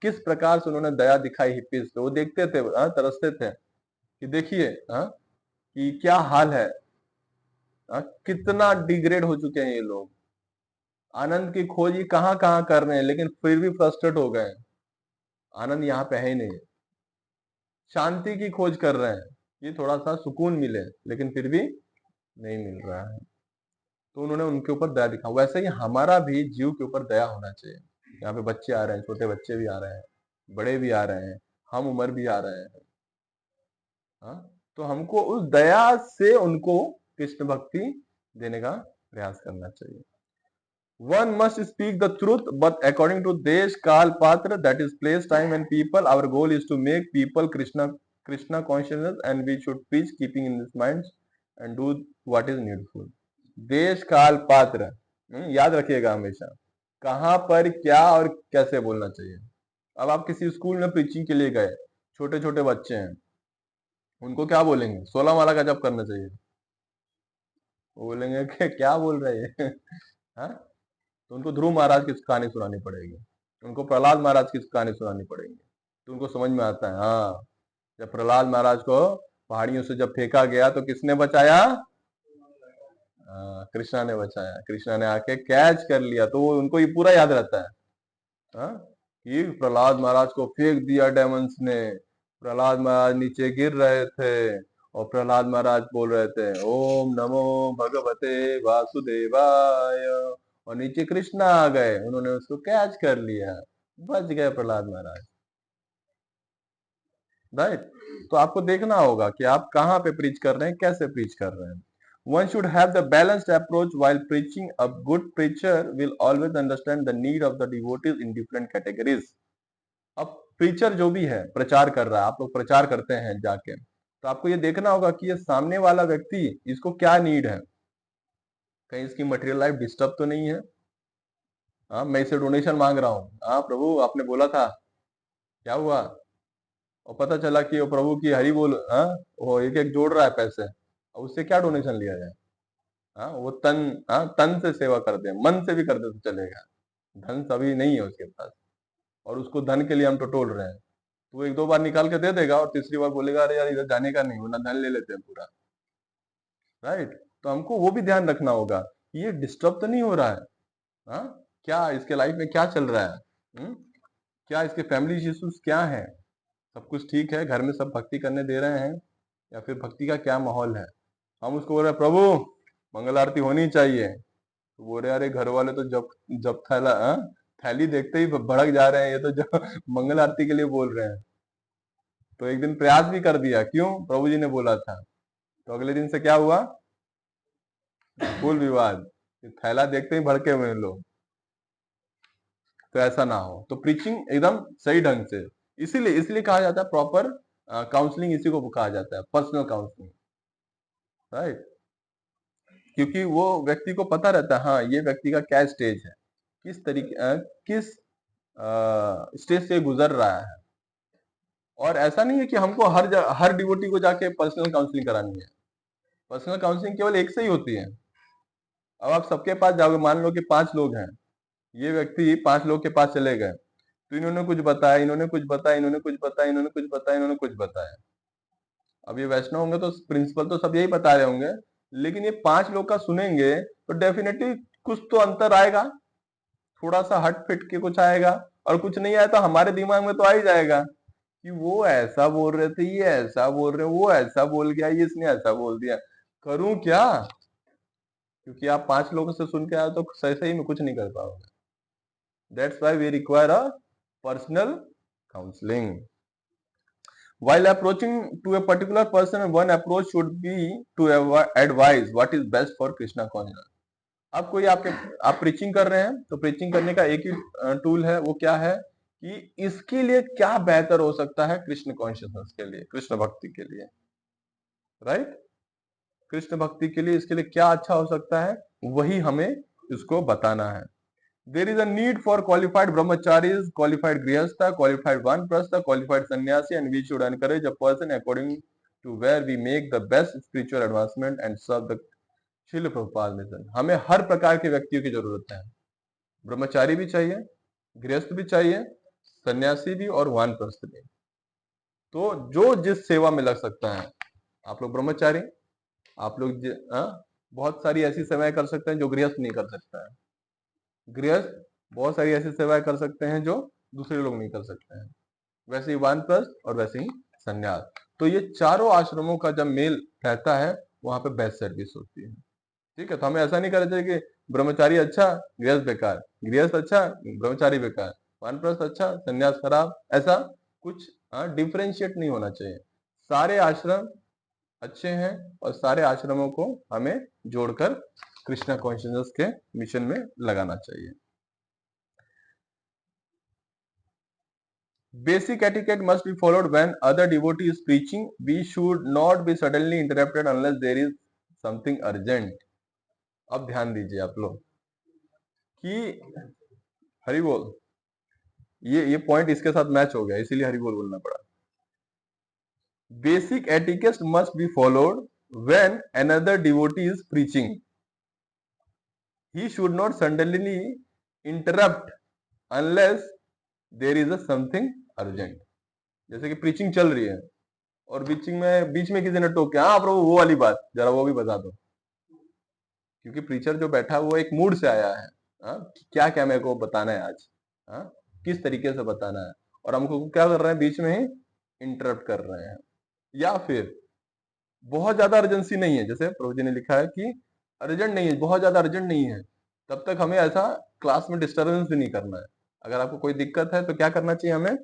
S1: किस प्रकार से उन्होंने दया दिखाई हिप्पीज पे, वो देखते थे, तरसते थे कि देखिए कि क्या हाल है, कितना डिग्रेड हो चुके हैं ये लोग, आनंद की खोज ये कहाँ कहाँ कर रहे हैं, लेकिन फिर भी फ्रस्ट्रेट हो गए, आनंद यहाँ पे है ही नहीं, शांति की खोज कर रहे हैं कि थोड़ा सा सुकून मिले, लेकिन फिर भी नहीं मिल रहा है, तो उन्होंने उनके ऊपर दया दिखा। वैसे ही हमारा भी जीव के ऊपर दया होना चाहिए। यहाँ पे बच्चे आ रहे हैं, छोटे बच्चे भी आ रहे हैं, बड़े भी आ रहे हैं, हम उम्र भी आ रहे हैं, तो हमको उस दया से उनको कृष्ण भक्ति देने का प्रयास करना चाहिए। One must speak the truth, but according to Desh, Kal, Patra, that is place, time, and people. Our goal is to make people Krishna consciousness, and we should preach keeping in this minds and do what is needful. देश काल पात्र, याद रखिएगा हमेशा, कहाँ पर क्या और कैसे बोलना चाहिए। अब आप किसी स्कूल में प्रीचिंग के लिए गए, छोटे छोटे बच्चे हैं, उनको क्या बोलेंगे, 16 माला का जप करना चाहिए, वो बोलेंगे कि क्या बोल रहे हैं हाँ, तो उनको ध्रुव महाराज की कहानी सुनानी पड़ेगी, उनको प्रहलाद महाराज की कहानी सुनानी पड़ेगी, तो उनको समझ में आता है, हाँ जब प्रहलाद महाराज को पहाड़ियों से जब फेंका गया तो किसने बचाया, कृष्णा ने बचाया, कृष्णा ने आके कैच कर लिया, तो वो उनको ये पूरा याद रहता है, कि प्रहलाद महाराज को फेंक दिया डेमंस ने, प्रहलाद महाराज नीचे गिर रहे थे और प्रहलाद महाराज बोल रहे थे ओम नमो भगवते वासुदेवाय, और नीचे कृष्णा आ गए, उन्होंने उसको कैच कर लिया, बच गए प्रहलाद महाराज। राइट, तो आपको देखना होगा कि आप कहाँ पे प्रीच कर रहे हैं, कैसे प्रीच कर रहे हैं। One should have the balanced approach while preaching. A good preacher will always understand the need of the devotees in different categories. अब प्रीचर जो भी है, प्रचार कर रहा है, आप लोग प्रचार करते हैं जाके, तो आपको ये देखना होगा कि ये सामने वाला व्यक्ति, इसको क्या नीड है, कहीं इसकी मटेरियल लाइफ डिस्टर्ब तो नहीं है। मैं इसे डोनेशन मांग रहा हूँ, प्रभु आपने बोला था, क्या हुआ, और पता चला कि वो प्रभु की हरि बोल, वो एक एक जोड़ रहा है पैसे, और उससे क्या डोनेशन लिया जाए। वो तन से सेवा कर दे, मन से भी कर दे तो चलेगा, धन सभी नहीं है उसके पास, और उसको धन के लिए हम टटोल रहे हैं, तो वो एक दो बार निकाल के दे देगा और तीसरी बार बोलेगा अरे यार इधर जाने का नहीं, वरना धन ले लेते हैं पूरा। राइट, तो हमको वो भी ध्यान रखना होगा, ये डिस्टर्ब तो नहीं हो रहा है, हाँ, क्या इसके लाइफ में क्या चल रहा है, क्या इसके फैमिली इश्यूज क्या है, सब कुछ ठीक है, घर में सब भक्ति करने दे रहे हैं, या फिर भक्ति का क्या माहौल है। हम उसको बोल रहे हैं प्रभु मंगल आरती होनी चाहिए, तो बोल रहे अरे घर वाले तो जब जब थैली देखते ही भड़क जा रहे हैं, ये तो जो मंगल आरती के लिए बोल रहे हैं। तो एक दिन प्रयास भी कर दिया, क्यों, प्रभु जी ने बोला था, तो अगले दिन से क्या हुआ, कुल विवाद, थैला देखते ही भड़के हुए हैं लोग। तो ऐसा ना हो, तो प्रीचिंग एकदम सही ढंग से, इसीलिए इसलिए कहा जाता है प्रॉपर काउंसलिंग, इसी को कहा जाता है पर्सनल काउंसलिंग। राइट, क्योंकि वो व्यक्ति को पता रहता है हाँ ये व्यक्ति का क्या स्टेज है, किस तरीके किस स्टेज से गुजर रहा है। और ऐसा नहीं है कि हमको हर डिवोटी को जाके पर्सनल काउंसलिंग करानी है, पर्सनल काउंसलिंग केवल एक से ही होती है। अब आप सबके पास जाओगे, मान लो कि 5 लोग हैं, ये व्यक्ति 5 लोग के पास चले गए, तो इन्होंने कुछ बताया, इन्होंने कुछ बताया, इन्होंने कुछ बताया, इन्होंने कुछ बताया, इन्होंने कुछ बताया। अब ये वैष्णव होंगे तो प्रिंसिपल तो सब यही बता रहे होंगे, लेकिन ये 5 लोग का सुनेंगे तो डेफिनेटली कुछ तो अंतर आएगा, थोड़ा सा हट फिट के कुछ आएगा, और कुछ नहीं आया तो हमारे दिमाग में तो आ ही जाएगा कि वो ऐसा बोल रहे थे, ये ऐसा बोल रहे, वो ऐसा बोल गया, ये इसने ऐसा बोल दिया, करूं क्या, क्योंकि आप 5 लोगों से सुन के आए तो सही सही में कुछ नहीं कर पाओगे। That's why we require a personal counselling. While approaching to a particular person, one approach should be to advise what is best for Krishna consciousness. अब कोई आप प्रीचिंग कर रहे हैं, तो प्रीचिंग करने का एक ही टूल है, वो क्या है कि इसके लिए क्या बेहतर हो सकता है कृष्ण कॉन्शियसनेस के लिए, कृष्ण भक्ति के लिए। राइट, कृष्ण भक्ति के लिए इसके लिए क्या अच्छा हो सकता है, वही हमें इसको बताना है। There is a need for qualified brahmacharis, qualified grihastha, qualified vanprastha, qualified sannyasi, and we should encourage a person according to where we make the best spiritual advancement and serve the Srila Prabhupada mission. हमें हर प्रकार के व्यक्तियों की जरूरत है, ब्रह्मचारी भी चाहिए, गृहस्थ भी चाहिए, सन्यासी भी और वानप्रस्थ भी। तो जो जिस सेवा में लग सकता है, आप लोग ब्रह्मचारी, आप लोग बहुत सारी ऐसी सेवाएं कर सकते हैं जो गृहस्थ नहीं कर सकता है, गृहस्थ बहुत सारी ऐसी सेवाएं कर सकते हैं जो दूसरे लोग नहीं कर सकते हैं, वैसे ही वानप्रस्थ और वैसे ही संन्यास। तो ये चारों आश्रमों का जब मेल रहता है, वहां पे बेस्ट सर्विस होती है। ठीक है, तो हमें ऐसा नहीं करना चाहिए कि ब्रह्मचारी अच्छा गृहस्थ बेकार, गृहस्थ अच्छा ब्रह्मचारी बेकार, वानप्रस्थ अच्छा संन्यास खराब, ऐसा कुछ डिफरेंशिएट नहीं होना चाहिए। सारे आश्रम अच्छे हैं और सारे आश्रमों को हमें जोड़कर कृष्णा कॉन्शियसनेस के मिशन में लगाना चाहिए। Basic etiquette must be followed when other devotee is preaching. We should not be suddenly interrupted unless there is something urgent. अब ध्यान दीजिए आप लोग कि हरि बोल, ये पॉइंट इसके साथ मैच हो गया, इसीलिए हरि बोल बोलना पड़ा। Basic etiquette must be followed when another devotee is preaching. He should not suddenly interrupt unless there is a something urgent. जैसे कि प्रीचिंग चल रही है और बीच में किसी ने टोक, हाँ प्रभु वो वाली बात जरा वो भी बता दो, क्योंकि प्रीचर जो बैठा वो एक मूड से आया है, क्या क्या मेरे को बताना है आज, किस तरीके से बताना है, और हमको क्या कर रहे हैं, बीच में ही इंटरप्ट कर रहे हैं। या फिर बहुत ज्यादा अर्जेंसी नहीं है, जैसे प्रभु जी ने लिखा है कि अर्जेंट नहीं है, बहुत ज्यादा अर्जेंट नहीं है, तब तक हमें ऐसा क्लास में डिस्टर्बेंस भी नहीं करना है। अगर आपको कोई दिक्कत है तो क्या करना चाहिए हमें,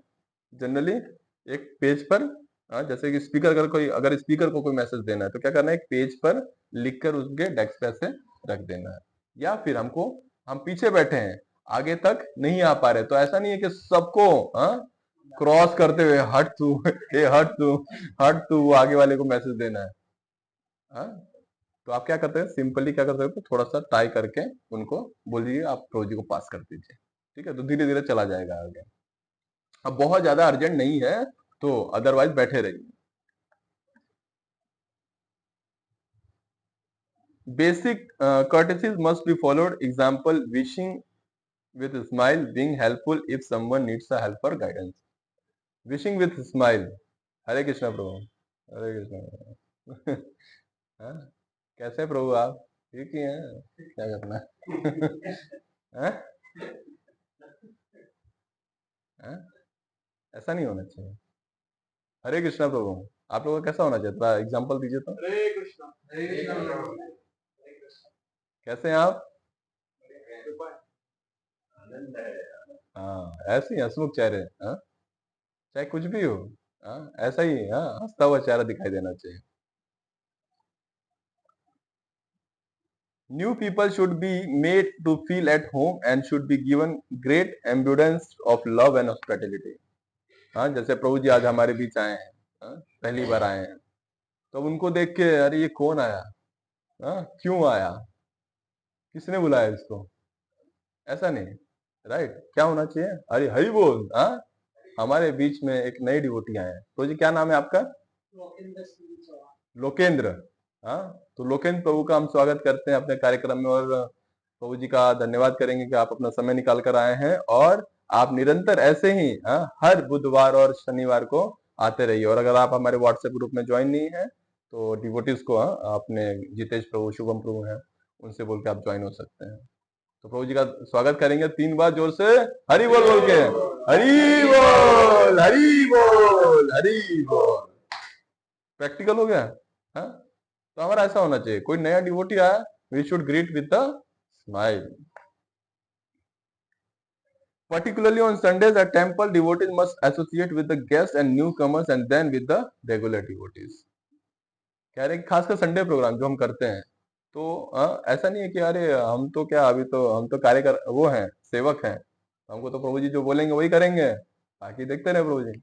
S1: जनरली एक पेज पर, जैसे कि स्पीकर अगर स्पीकर को कोई मैसेज देना है तो क्या करना है, एक पेज पर लिखकर उसके डेस्क पे से रख देना है। या फिर हम पीछे बैठे हैं, आगे तक नहीं आ पा रहे, तो ऐसा नहीं है कि सबको क्रॉस करते हुए हट तू ये हट तू वो आगे वाले को मैसेज देना है। तो आप क्या करते हैं, सिंपली क्या करते हैं, थोड़ा सा टाई करके उनको बोल दीजिए आप प्रोजी को पास कर दीजिए, ठीक है, तो धीरे धीरे चला जाएगा आगे। अब बहुत ज्यादा अर्जेंट नहीं है तो अदरवाइज बैठे रहिए। Basic courtesies must be followed, example wishing with a smile, being helpful if someone needs a help or guidance. Wishing with smile. हरे कृष्णा प्रभु, हरे कृष्णा। हाँ? कैसे हैं प्रभु आप? ठीक ही हैं? क्या करना है? हाँ? हाँ? ऐसा नहीं होना चाहिए। हरे कृष्णा प्रभु, आप लोगों का कैसा होना चाहिए? थोड़ा एग्जाम्पल दीजिए तो।
S2: हरे कृष्णा, हरे कृष्णा, हरे कृष्णा।
S1: कैसे हैं आप?
S2: आनंद है।
S1: हाँ, ऐसे ही हंसमुख चेहरे। हाँ, चाहे कुछ भी हो, हाँ, ऐसा ही, हाँ, हंसता हुआ चेहरा दिखाई देना चाहिए। New people should be made to feel at home and should be given great abundance of love and hospitality. हाँ, जैसे प्रभु जी आज हमारे बीच आए हैं, हाँ, पहली बार आए हैं, तो अब उनको देख के अरे ये कौन आया, हाँ, क्यों आया, किसने बुलाया इसको, ऐसा नहीं, राइट? क्या होना चाहिए? अरे हरि बोल, हाँ, हमारे बीच में एक नई डिवोटी आए हैं। प्रभु जी क्या नाम है आपका? लोकेंद्र। हाँ, तो लोकेंद्र प्रभु का हम स्वागत करते हैं अपने कार्यक्रम में, और प्रभु जी का धन्यवाद करेंगे कि आप अपना समय निकाल कर आए हैं, और आप निरंतर ऐसे ही, हाँ, हर बुधवार और शनिवार को आते रहिए। और अगर आप हमारे व्हाट्सएप ग्रुप में ज्वाइन नहीं है तो डिवोटीज को, हाँ, आपने जितेश प्रभु, शुभम प्रभु हैं, उनसे बोल के आप ज्वाइन हो सकते हैं। तो प्रभु जी का स्वागत करेंगे 3 बार जोर से हरि बोल के। हरि बोल, हरि बोल, हरि बोल। प्रैक्टिकल हो गया। हाँ, तो हमारा ऐसा होना चाहिए, कोई नया डिवोटी आया, we should greet with the smile. Particularly on Sundays at temple, devotees must associate with the guests and newcomers and then with the regular devotees. कह रहे हैं कि खासकर संडे प्रोग्राम जो हम करते हैं, तो ऐसा नहीं है कि अरे हम तो क्या, अभी तो हम तो कार्यकर वो हैं, सेवक हैं, हमको तो प्रभु जी जो बोलेंगे वही करेंगे, बाकी देखते रहे प्रभु जी।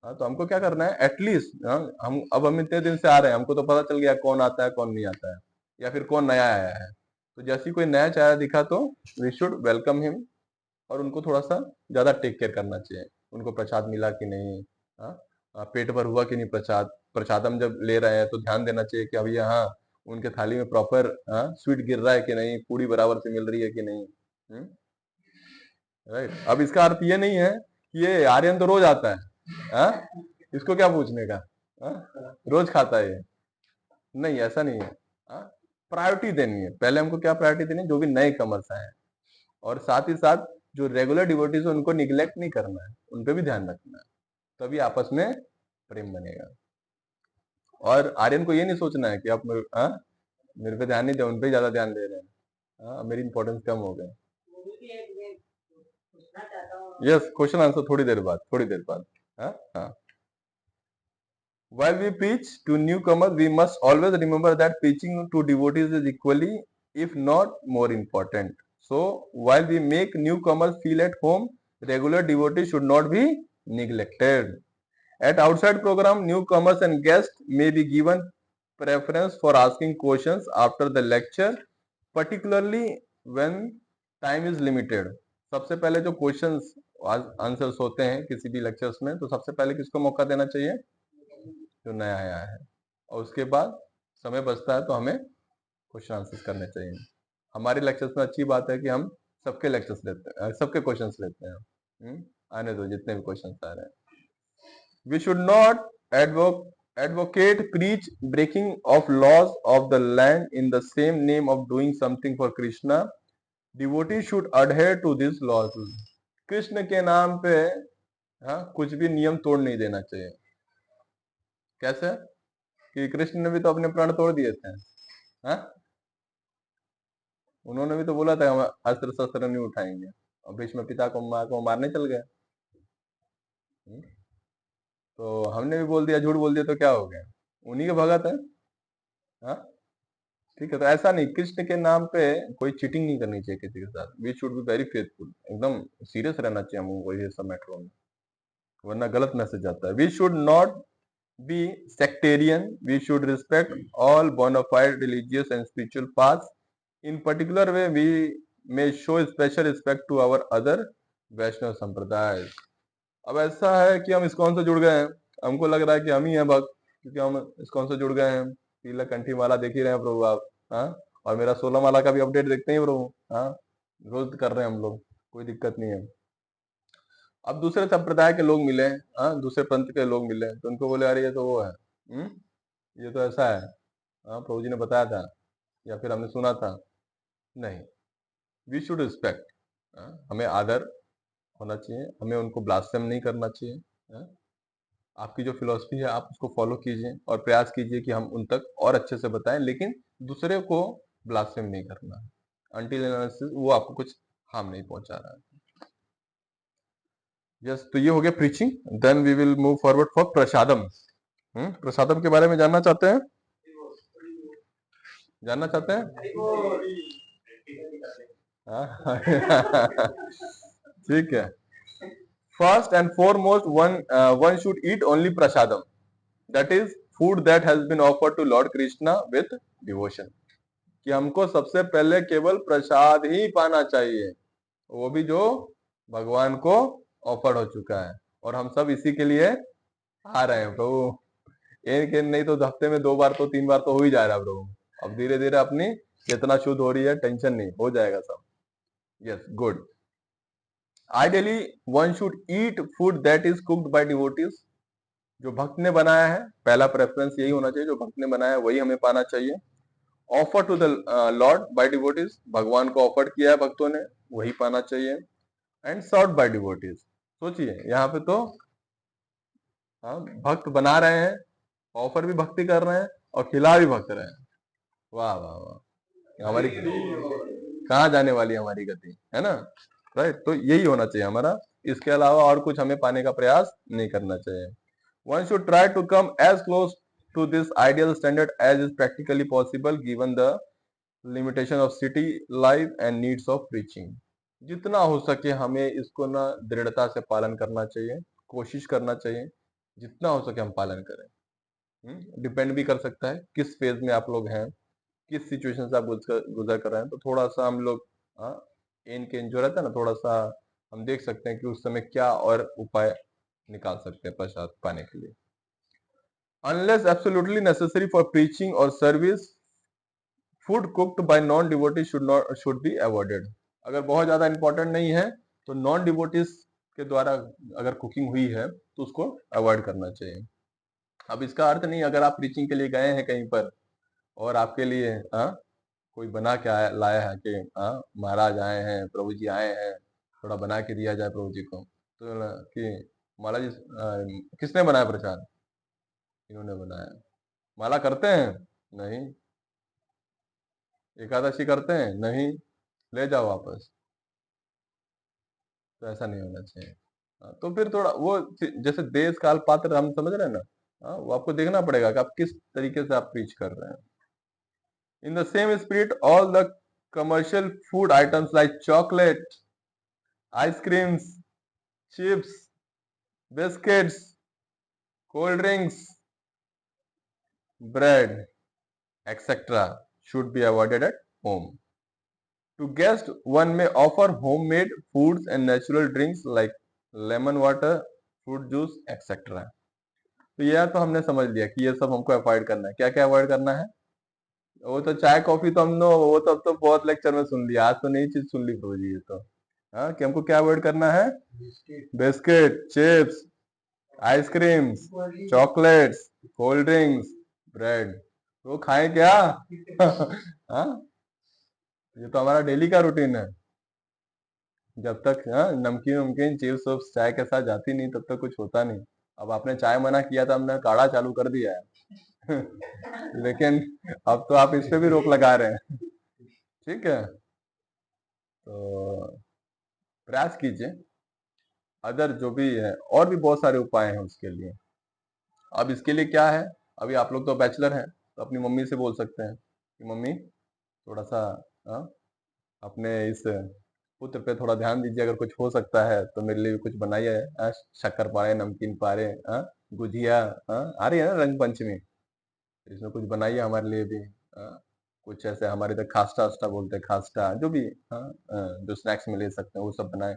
S1: हाँ, तो हमको क्या करना है, एटलीस्ट हम इतने दिन से आ रहे हैं, हमको तो पता चल गया कौन आता है कौन नहीं आता है, या फिर कौन नया आया है। तो जैसे ही कोई नया चेहरा दिखा तो वी शुड वेलकम हिम, और उनको थोड़ा सा ज्यादा टेक केयर करना चाहिए। उनको प्रसाद मिला कि नहीं, हाँ, पेट भर हुआ कि नहीं, प्रसाद प्रसाद हम जब ले रहे हैं तो ध्यान देना चाहिए कि अभी यहाँ उनके थाली में प्रॉपर स्वीट गिर रहा है कि नहीं, पूरी बराबर से मिल रही है कि नहीं। राइट? अब इसका अर्थ ये नहीं है कि ये आर्यन तो रोज आता है, हाँ, इसको क्या पूछने का, हाँ, रोज खाता है ये, नहीं, ऐसा नहीं है। प्रायोरिटी देनी है, पहले हमको क्या प्रायोरिटी देनी है, जो भी नए कमर्स आए हैं, और साथ ही साथ जो रेगुलर डिवोटीज है उनको निग्लेक्ट नहीं करना है, उन पे भी ध्यान रखना है, तभी आपस में प्रेम बनेगा। और आर्यन को ये नहीं सोचना है कि आप मेरे पे ध्यान नहीं दे, उन पे ज्यादा ध्यान दे रहे हैं, मेरी इंपॉर्टेंस कम हो गई। यस, क्वेश्चन आंसर थोड़ी देर बाद, थोड़ी देर बाद। हाँ, while we preach to newcomers, we must always remember that preaching to devotees is equally, if not more important. So, while we make newcomers feel at home, regular devotees should not be neglected. At outside program, newcomers and guests may be given preference for asking questions after the lecture, particularly when time is limited. सबसे पहले जो questions answers होते हैं किसी भी lectures में, तो सबसे पहले किसको मौका देना चाहिए? जो नया आया है। और उसके बाद समय बचता है तो हमें क्वेश्चन आंसर्स करने चाहिए। हमारे लेक्चर्स में अच्छी बात है कि हम सबके लेक्चर्स लेते हैं, सबके क्वेश्चंस लेते हैं। आने दो जितने भी क्वेश्चंस आ रहे हैं। We should not advocate preach breaking of laws of the land in the same name of doing something for Krishna. Devotees should adhere to these laws. Krishna के नाम पे कुछ भी नियम तोड़ नहीं देना चाहिए। कैसे? कि कृष्ण ने भी तो अपने प्राण तोड़ दिए थे, हाँ? उन्होंने भी तो बोला था हम अस्त्र शस्त्र नहीं उठाएंगे, और भीष्म पिता को माँ को मारने चल गए। तो हमने भी बोल दिया, झूठ बोल दिया तो क्या हो गया? उन्हीं के भगत है, हाँ? ठीक है, तो ऐसा नहीं, कृष्ण के नाम पे कोई चीटिंग नहीं करनी चाहिए किसी के साथ। We should be very faithful, एकदम सीरियस रहना चाहिए हमको ये सब मैटरों में, वरना गलत मैसेज आता है। We should not be sectarian. We should respect all bona fide religious and spiritual paths. In particular way, we may show special respect to our other वैष्णव संप्रदाय। अब ऐसा है कि हम इस्कॉन से जुड़ गए हैं, हमको लग रहा है कि हम ही हैं भक्त, क्योंकि हम इस्कॉन से जुड़ गए हैं। तिलक कंठी माला देख ही रहे हैं प्रभु आप, हाँ, और मेरा 16 माला का भी अपडेट देखते हैं प्रभु, हाँ, रोज कर रहे हैं हम लोग। कोई दिक्कत नहीं है। अब दूसरे संप्रदाय के लोग मिले, हाँ, दूसरे पंथ के लोग मिले, तो उनको बोले अरे ये तो वो है, ये तो ऐसा है, हाँ, प्रभु जी ने बताया था या फिर हमने सुना था। नहीं, वी शुड रिस्पेक्ट, हमें आदर होना चाहिए, हमें उनको ब्लास्फेम नहीं करना चाहिए। हाँ? आपकी जो फिलॉसफी है आप उसको फॉलो कीजिए और प्रयास कीजिए कि हम उन तक और अच्छे से बताएं, लेकिन दूसरे को ब्लास्फेम नहीं करना है, अनटिल वो आपको कुछ हार्म नहीं पहुंचा रहा है। यस, तो ये हो गया preaching. Then we will move forward for prasadam. प्रसादम के बारे में जानना चाहते हैं? जानना चाहते हैं? हाँ? ठीक है। First and foremost one should eat only prasadam, that is food that has been offered to lord Krishna with devotion. कि हमको सबसे पहले केवल प्रसाद ही पाना चाहिए, वो भी जो भगवान को ऑफर हो चुका है, और हम सब इसी के लिए आ रहे हैं प्रभु। एक नहीं तो हफ्ते में 2 बार तो 3 बार तो हो ही जा रहा है प्रभु। अब धीरे धीरे अपनी चेतना शुद्ध हो रही है, टेंशन नहीं, हो जाएगा सब। Yes, good. Ideally one should eat food that is cooked bye devotees, जो भक्त ने बनाया है, पहला प्रेफरेंस यही होना चाहिए, जो भक्त ने बनाया है वही हमें पाना चाहिए। Offer to the lord by devotees, भगवान को ऑफर किया है भक्तों ने, वही पाना चाहिए। एंड सर्व्ड बाय डिवोटीज, सोचिए यहाँ पे तो भक्त बना रहे हैं, ऑफर भी भक्ति कर रहे हैं और खिला भी भक्त रहे हैं। वाह वाह वाह, हमारी कहाँ जाने वाली है हमारी गति, है ना? राइट, तो यही होना चाहिए हमारा, इसके अलावा और कुछ हमें पाने का प्रयास नहीं करना चाहिए। One should try to come as close to this ideal standard as is practically possible given the limitation of city life and needs of preaching. जितना हो सके हमें इसको ना दृढ़ता से पालन करना चाहिए, कोशिश करना चाहिए, जितना हो सके हम पालन करें। डिपेंड भी कर सकता है किस फेज में आप लोग हैं, किस सिचुएशन से आप गुजर कर रहे हैं, तो थोड़ा सा हम लोग इन के जो रहता है ना, थोड़ा सा हम देख सकते हैं कि उस समय क्या और उपाय निकाल सकते हैं प्रसाद पाने के लिए। Unless absolutely necessary for preaching और service, food cooked by non devotees should be avoided. अगर बहुत ज्यादा इंपॉर्टेंट नहीं है तो नॉन डिवोटीज के द्वारा अगर कुकिंग हुई है तो उसको अवॉइड करना चाहिए। अब इसका अर्थ नहीं, अगर आप प्रीचिंग के लिए गए हैं कहीं पर और आपके लिए कोई बना के लाया है कि महाराज आए हैं, प्रभु जी आए हैं, थोड़ा बना के दिया जाए प्रभु जी को, तो कि माला जी किसने बनाया प्रसाद? इन्होंने बनाया। माला करते हैं? नहीं। एकादशी करते हैं? नहीं। ले जाओ वापस। तो ऐसा नहीं होना चाहिए। तो फिर थोड़ा वो जैसे देश काल पात्र हम समझ रहे हैं ना, वो आपको देखना पड़ेगा कि आप किस तरीके से आप प्रीच कर रहे हैं। In the same spirit, all the commercial food items like chocolate, ice creams, chips, biscuits, cold drinks, bread, etc. should be avoided at home. To guests, one may offer homemade foods and natural drinks like lemon water, fruit juice, etc. तो यह तो हमने समझ लिया कि ये सब हमको अवॉइड करना है। क्या क्या अवॉइड करना है? वो तो चाय कॉफी तो हमने वो तो अब तो बहुत लेक्चर में सुन लिया, आज तो नई चीज सुन ली प्रभु जी। ये तो कि हमको क्या अवॉइड करना है? Biscuit, chips, ice creams, chocolates, cold drinks, bread. वो खाएं क्या? हाँ, ये तो हमारा डेली का रूटीन है। जब तक नमकीन वमकीन चिप्स विप्स चाय के साथ जाती नहीं तब तक कुछ होता नहीं। अब आपने चाय मना किया था, हमने काढ़ा चालू कर दिया है। लेकिन अब तो आप इस पे भी रोक लगा रहे हैं। ठीक है, तो प्रयास कीजिए। अदर जो भी है और भी बहुत सारे उपाय हैं उसके लिए। अब इसके लिए क्या है, अभी आप लोग तो बैचलर हैं तो अपनी मम्मी से बोल सकते हैं कि मम्मी थोड़ा सा अपने इस पुत्र पे थोड़ा ध्यान दीजिए, अगर कुछ हो सकता है तो मेरे लिए भी कुछ बनाइए, शक्कर पारे, नमकीन पारे, गुजिया, आ रही है ना रंग पंचमी, इसमें कुछ बनाइए हमारे लिए भी। कुछ ऐसे हमारे इधर खास्टा वास्टा बोलते हैं, खास्टा जो भी जो स्नैक्स में ले सकते हैं वो सब बनाए,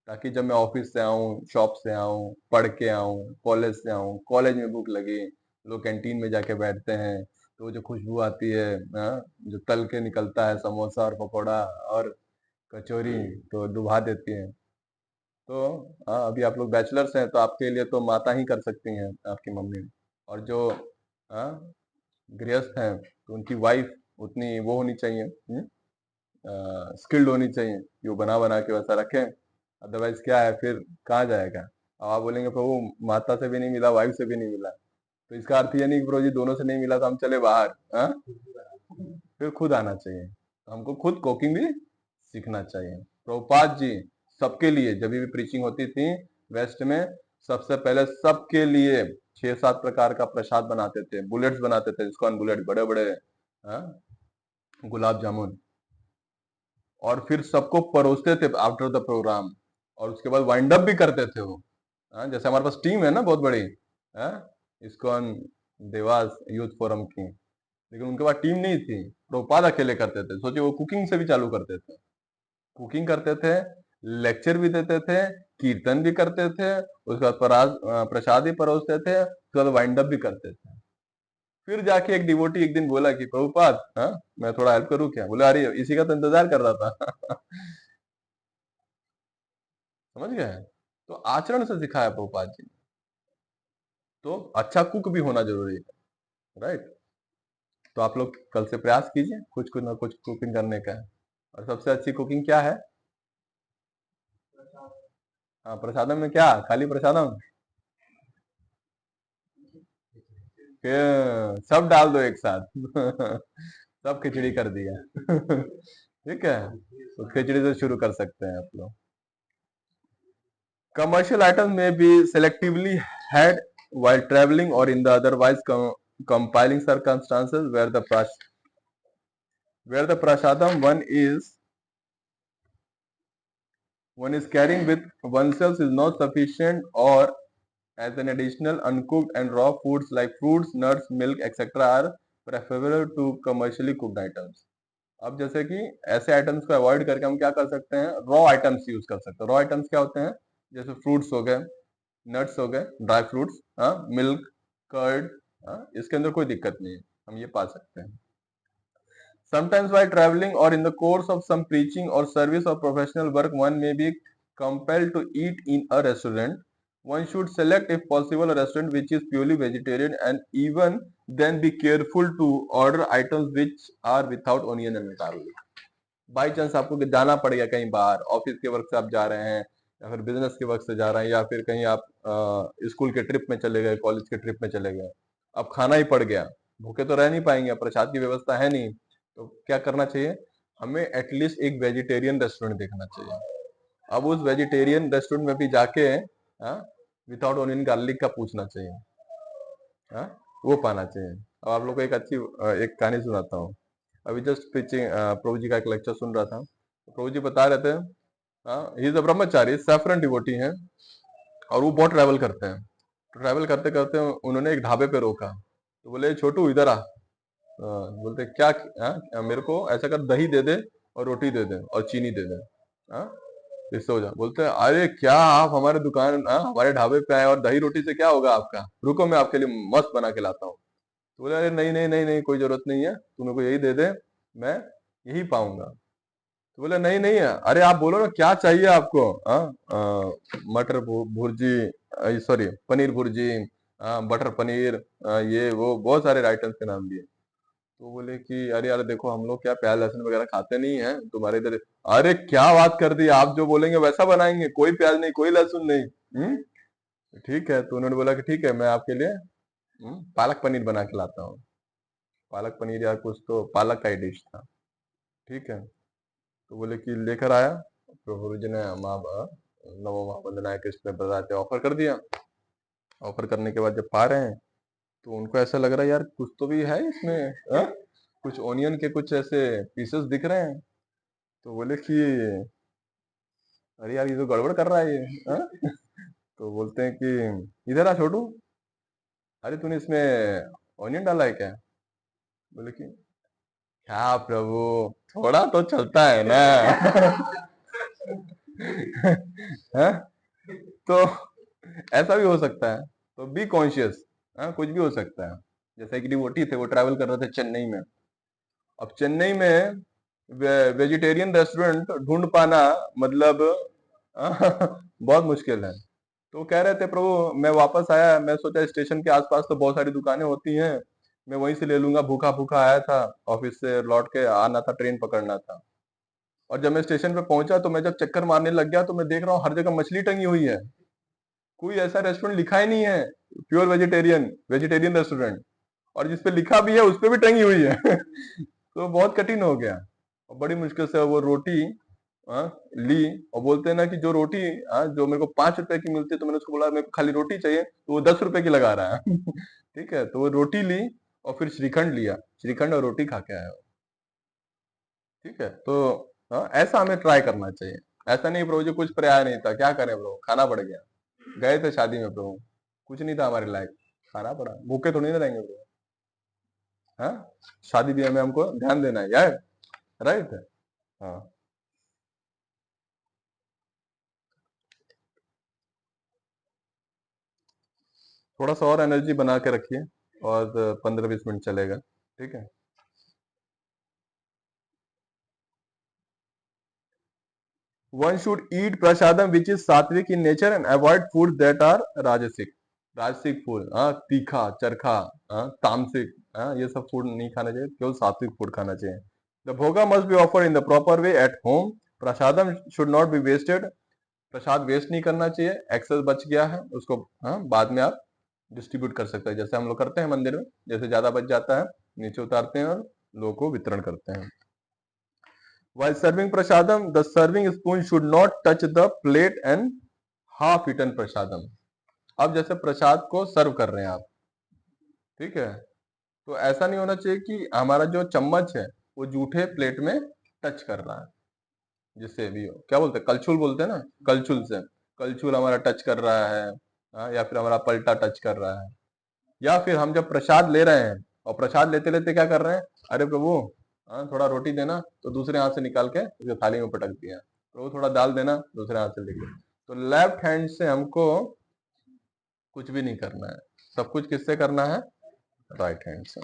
S1: ताकि जब मैं ऑफिस से आऊँ, शॉप से आऊँ, पढ़ के आऊँ, कॉलेज से आऊँ, कॉलेज में भूख लगी, लोग कैंटीन में जाके बैठते हैं तो जो खुशबू आती है, जो तल के निकलता है समोसा और पकौड़ा और कचौरी तो डुबा देती हैं। तो अभी आप लोग बैचलर्स हैं तो आपके लिए तो माता ही कर सकती हैं, आपकी मम्मी। और जो गृहस्थ हैं तो उनकी वाइफ उतनी वो होनी चाहिए, स्किल्ड होनी चाहिए कि वो बना बना के वैसा रखें। अदरवाइज क्या है, फिर कहाँ जाएगा। अब आप बोलेंगे प्रभु माता से भी नहीं मिला, वाइफ से भी नहीं मिला, तो इसका अर्थ ये नहीं कि प्रभु जी दोनों से नहीं मिला तो हम चले बाहर। हाँ, फिर खुद आना चाहिए, तो हमको खुद कुकिंग भी सीखना चाहिए। प्रभुपाद जी सबके लिए जब भी प्रीचिंग होती थी वेस्ट में, सबसे पहले सबके लिए 6-7 प्रकार का प्रसाद बनाते थे, बुलेट्स बनाते थे, जिसको बुलेट बड़े बड़े गुलाब जामुन, और फिर सबको परोसते थे आफ्टर द प्रोग्राम, और उसके बाद वाइंड अप भी करते थे वो। जैसे हमारे पास टीम है ना बहुत बड़ी, इस्कॉन देवास यूथ फोरम की, लेकिन उनके पास टीम नहीं थी, प्रभुपाद अकेले करते थे। सोचिए वो कुकिंग से भी चालू करते थे, कुकिंग करते थे, लेक्चर भी देते थे, कीर्तन भी करते थे, उसके बाद प्रसाद भी परोसते थे, उसके बाद वाइंड अप भी करते थे। फिर जाके एक डिवोटी एक दिन बोला कि प्रभुपाद मैं थोड़ा हेल्प करूं क्या? बोले अरे इसी का तो इंतजार कर रहा था। समझ गए? तो आचरण से सिखाया प्रभुपाद जी ने। तो अच्छा कुक भी होना जरूरी है, राइट? तो आप लोग कल से प्रयास कीजिए कुछ कुछ ना कुछ कुकिंग करने का। और सबसे अच्छी कुकिंग क्या है? हाँ, प्रसादम में क्या, खाली प्रसादम? सब डाल दो एक साथ। सब खिचड़ी कर दिया। ठीक है, तो खिचड़ी से शुरू कर सकते हैं आप लोग। Commercial items may be selectively had while traveling or in the otherwise compiling circumstances where the prasadam one is carrying with oneself is not sufficient, or as an additional uncooked and raw foods like fruits, nuts, milk, etc. are preferable to commercially cooked items. अब जैसे कि ऐसे items को avoid करके हम क्या कर सकते हैं, रॉ आइटम्स यूज कर सकते हैं। रॉ आइटम्स क्या होते हैं? जैसे फ्रूट्स हो गए, नट्स हो गए, ड्राई फ्रूट्स, मिल्क, कर्ड, इसके अंदर कोई दिक्कत नहीं है, हम ये पा सकते हैं। Sometimes while traveling or in the course of some preaching or service or professional work, one may be compelled to eat in a restaurant. One should select, if possible, a restaurant which is purely vegetarian, and even then be careful to order items which are without onion and garlic. By chance आपको जाना पड़ गया कहीं बाहर, office के work से आप जा रहे हैं, या फिर बिजनेस के वर्क से जा रहे हैं, या फिर कहीं आप स्कूल के ट्रिप में चले गए, कॉलेज के ट्रिप में चले गए, अब खाना ही पड़ गया, भूखे तो रह नहीं पाएंगे, प्रसाद की व्यवस्था है नहीं, तो क्या करना चाहिए? हमें एटलीस्ट एक वेजिटेरियन रेस्टोरेंट देखना चाहिए। अब उस वेजिटेरियन रेस्टोरेंट में भी जाके विदाउट ऑनियन गार्लिक का पूछना चाहिए, वो पाना चाहिए। अब आप लोग को एक अच्छी एक कहानी सुनाता हूँ। अभी जस्ट प्रीचिंग प्रभु जी का एक लेक्चर सुन रहा था, तो प्रभु जी बता रहे थे, he is a Brahmachari, saffron devotee हैं, और वो बहुत ट्रैवल करते हैं। तो ट्रैवल करते करते उन्होंने एक ढाबे पे रोका, तो बोले छोटू इधर आ। बोलते क्या? मेरे को ऐसा कर, दही दे दे और रोटी दे दे और चीनी दे दे, हाँ, इससे हो जा। बोलते हैं अरे क्या आप हमारे दुकान हमारे ढाबे पे आए और दही रोटी से क्या होगा आपका, रुको मैं आपके लिए मस्त बना के लाता हूँ। तो बोले अरे नहीं नहीं नहीं नहीं, कोई जरूरत नहीं है, तू मेरे को यही दे दे, मैं यही पाऊंगा। तो बोले नहीं नहीं है, अरे आप बोलो ना क्या चाहिए आपको। मटर भुर्जी, सॉरी पनीर भुर्जी, बटर पनीर, ये वो बहुत सारे आइटम्स के नाम दिए। तो बोले कि अरे यार देखो हम लोग क्या प्याज लहसुन वगैरह खाते नहीं है, तुम्हारे इधर। अरे क्या बात कर दी, आप जो बोलेंगे वैसा बनाएंगे, कोई प्याज नहीं कोई लहसुन नहीं। ठीक है, तो उन्होंने बोला कि ठीक है मैं आपके लिए पालक पनीर बना के लाता हूँ। पालक पनीर या कुछ तो पालक का ही डिश था। ठीक है, तो बोले कि लेकर आया, तो गुरु जी ने माँ नमो महावंदनाय कृष्ण बताते ऑफर कर दिया। ऑफर करने के बाद जब पा रहे हैं, तो उनको ऐसा लग रहा है यार कुछ तो भी है इसमें, कुछ ओनियन के कुछ ऐसे पीसेस दिख रहे हैं। तो बोले कि अरे यार ये तो गड़बड़ कर रहा है ये, तो बोलते हैं कि इधर आ छोटू, अरे तूने इसमें ओनियन डाला है क्या? बोले कि क्या प्रभु, थोड़ा तो चलता है ना। हैं? तो ऐसा भी हो सकता है, तो बी कॉन्शियस, कुछ भी हो सकता है। जैसे एक डिवोटी थे, वो ट्रैवल कर रहे थे चेन्नई में। अब चेन्नई में वेजिटेरियन रेस्टोरेंट ढूंढ पाना मतलब बहुत मुश्किल है। तो कह रहे थे प्रभु मैं वापस आया, मैं सोचा स्टेशन के आसपास तो बहुत सारी दुकानें होती हैं, मैं वहीं से ले लूंगा, भूखा भूखा आया था, ऑफिस से लौट के आना था, ट्रेन पकड़ना था। और जब मैं स्टेशन पे पहुंचा तो मैं जब चक्कर मारने लग गया तो मैं देख रहा हूँ हर जगह मछली टंगी हुई है। कोई ऐसा रेस्टोरेंट लिखा ही नहीं है प्योर वेजिटेरियन वेजिटेरियन रेस्टोरेंट, और जिसपे लिखा भी है उस पे भी टंगी हुई है तो बहुत कठिन हो गया। और बड़ी मुश्किल से वो रोटी ली, और बोलते हैं ना कि जो रोटी जो मेरे को 5 रुपए की मिलती है, तो मैंने उसको बोला मेरे को खाली रोटी चाहिए, तो वो 10 रुपए की लगा रहा है ठीक है, तो वो रोटी ली और फिर श्रीखंड लिया, श्रीखंड और रोटी खा के आया। ठीक है, तो ऐसा हमें ट्राई करना चाहिए। ऐसा नहीं प्रभु जी कुछ पर्याय नहीं था, क्या करें प्रभु, खाना पड़ गया। गए थे शादी में प्रभु, कुछ नहीं था हमारे लायक, खाना पड़ा, भूखे थोड़ी ना रहेंगे प्रभु। हाँ, शादी ब्याह में हमको ध्यान देना है यार, राइट। हाँ, थोड़ा सा और एनर्जी बना के रखिए, और 15-20 मिनट चलेगा। ठीक है। One should eat prasadam which is sattvic in nature and avoid food that are rajasic. राजसिक फूड, तीखा, चरखा, तामसिक, ये सब फूड नहीं खाना चाहिए, केवल सात्विक फूड खाना चाहिए। The bhoga must be offered in the proper way at home. Prasadam should not be wasted. प्रसाद वेस्ट नहीं करना चाहिए, एक्सेस बच गया है उसको बाद में आप डिस्ट्रीब्यूट कर सकते हैं, जैसे हम लोग करते हैं मंदिर में, जैसे ज्यादा बच जाता है नीचे उतारते हैं और लोगों को वितरण करते हैं। While serving prasadam, the serving spoon should not touch the plate and half eaten prasadam. अब जैसे प्रसाद को सर्व कर रहे हैं आप, ठीक है, तो ऐसा नहीं होना चाहिए कि हमारा जो चम्मच है वो जूठे प्लेट में टच कर रहा है, जिससे भी हो, क्या बोलते हैं, कलछुल बोलते हैं ना, कलछुल से कलछुल हमारा टच कर रहा है, या फिर हमारा पलटा टच कर रहा है। या फिर हम जब प्रसाद ले रहे हैं और प्रसाद लेते लेते क्या कर रहे हैं, अरे प्रभु थोड़ा रोटी देना, तो दूसरे हाथ से निकाल के उसके थाली में पटक दिया, प्रभु थोड़ा दाल देना, दूसरे हाथ से लेके। तो लेफ्ट हैंड से हमको कुछ भी नहीं करना है, सब कुछ किससे करना है, राइट हैंड से।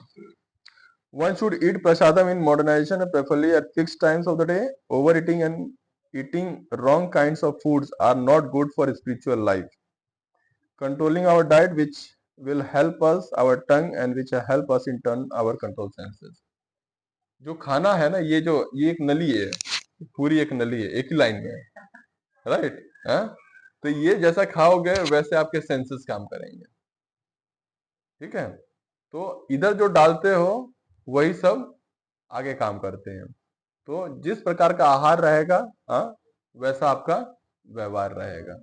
S1: One should eat prasadam in moderation and preferably at fixed times of the day. Overeating and eating wrong kinds of foods are not good for spiritual life. Controlling our diet which will help us our tongue and which help us in turn our control senses. जो खाना है ना, ये एक नली है, पूरी एक नली है, एक ही लाइन में है, राइट। तो ये जैसा खाओगे वैसे आपके सेंसेस काम करेंगे। ठीक है, तो इधर जो डालते हो वही सब आगे काम करते हैं। तो जिस प्रकार का आहार रहेगा, वैसा आपका व्यवहार रहेगा।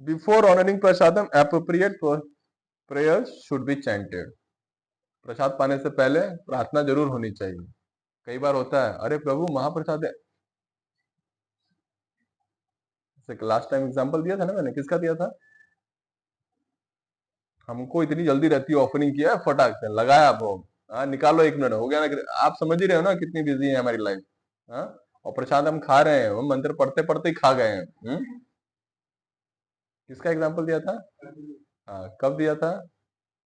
S1: Before honouring prasadam appropriate prayer should be chanted. प्रसाद पाने से पहले प्रार्थना जरूर होनी चाहिए। कई बार होता है, अरे प्रभु महाप्रसाद है, लास्ट टाइम एग्जांपल दिया था ना मैंने, किसका दिया था, हमको इतनी जल्दी रहती है, ओपनिंग किया फटाक से लगाया भोग, निकालो 1 मिनट हो गया ना, आप समझ ही रहे हो ना कितनी बिजी है हमारी लाइफ। और प्रसाद हम खा रहे हैं, हम मंत्र पढ़ते पढ़ते ही खा गए हैं। किसका एग्जांपल दिया था, कब दिया था,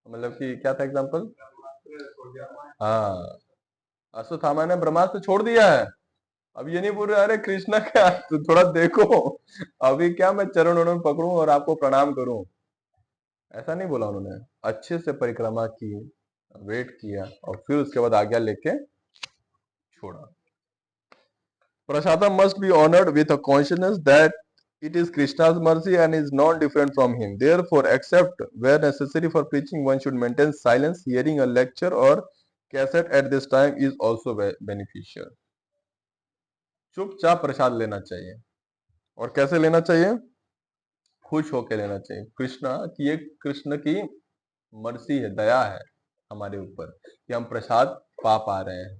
S1: मतलब कि क्या था एग्जांपल, हाँ, अश्वत्थामा ने ब्रह्मास्त्र छोड़ दिया है। अब ये नहीं बोल रहे अरे कृष्णा क्या, तो थोड़ा देखो, अभी क्या मैं चरण उरण पकड़ूं और आपको प्रणाम करूं, ऐसा नहीं बोला उन्होंने। अच्छे से परिक्रमा की, वेट किया और फिर उसके बाद आज्ञा लेके छोड़ा। Prasadam must be honored with a consciousness that it is Krishna's mercy and is not different from him. Therefore, except where necessary for preaching, one should maintain silence. Hearing a lecture or cassette at this time is also beneficial. चुपचाप प्रसाद लेना चाहिए, और कैसे लेना चाहिए, खुश होकर लेना चाहिए। कृष्णा की, एक कृष्ण की मर्सी है, दया है हमारे ऊपर कि हम प्रसाद पा पा रहे हैं।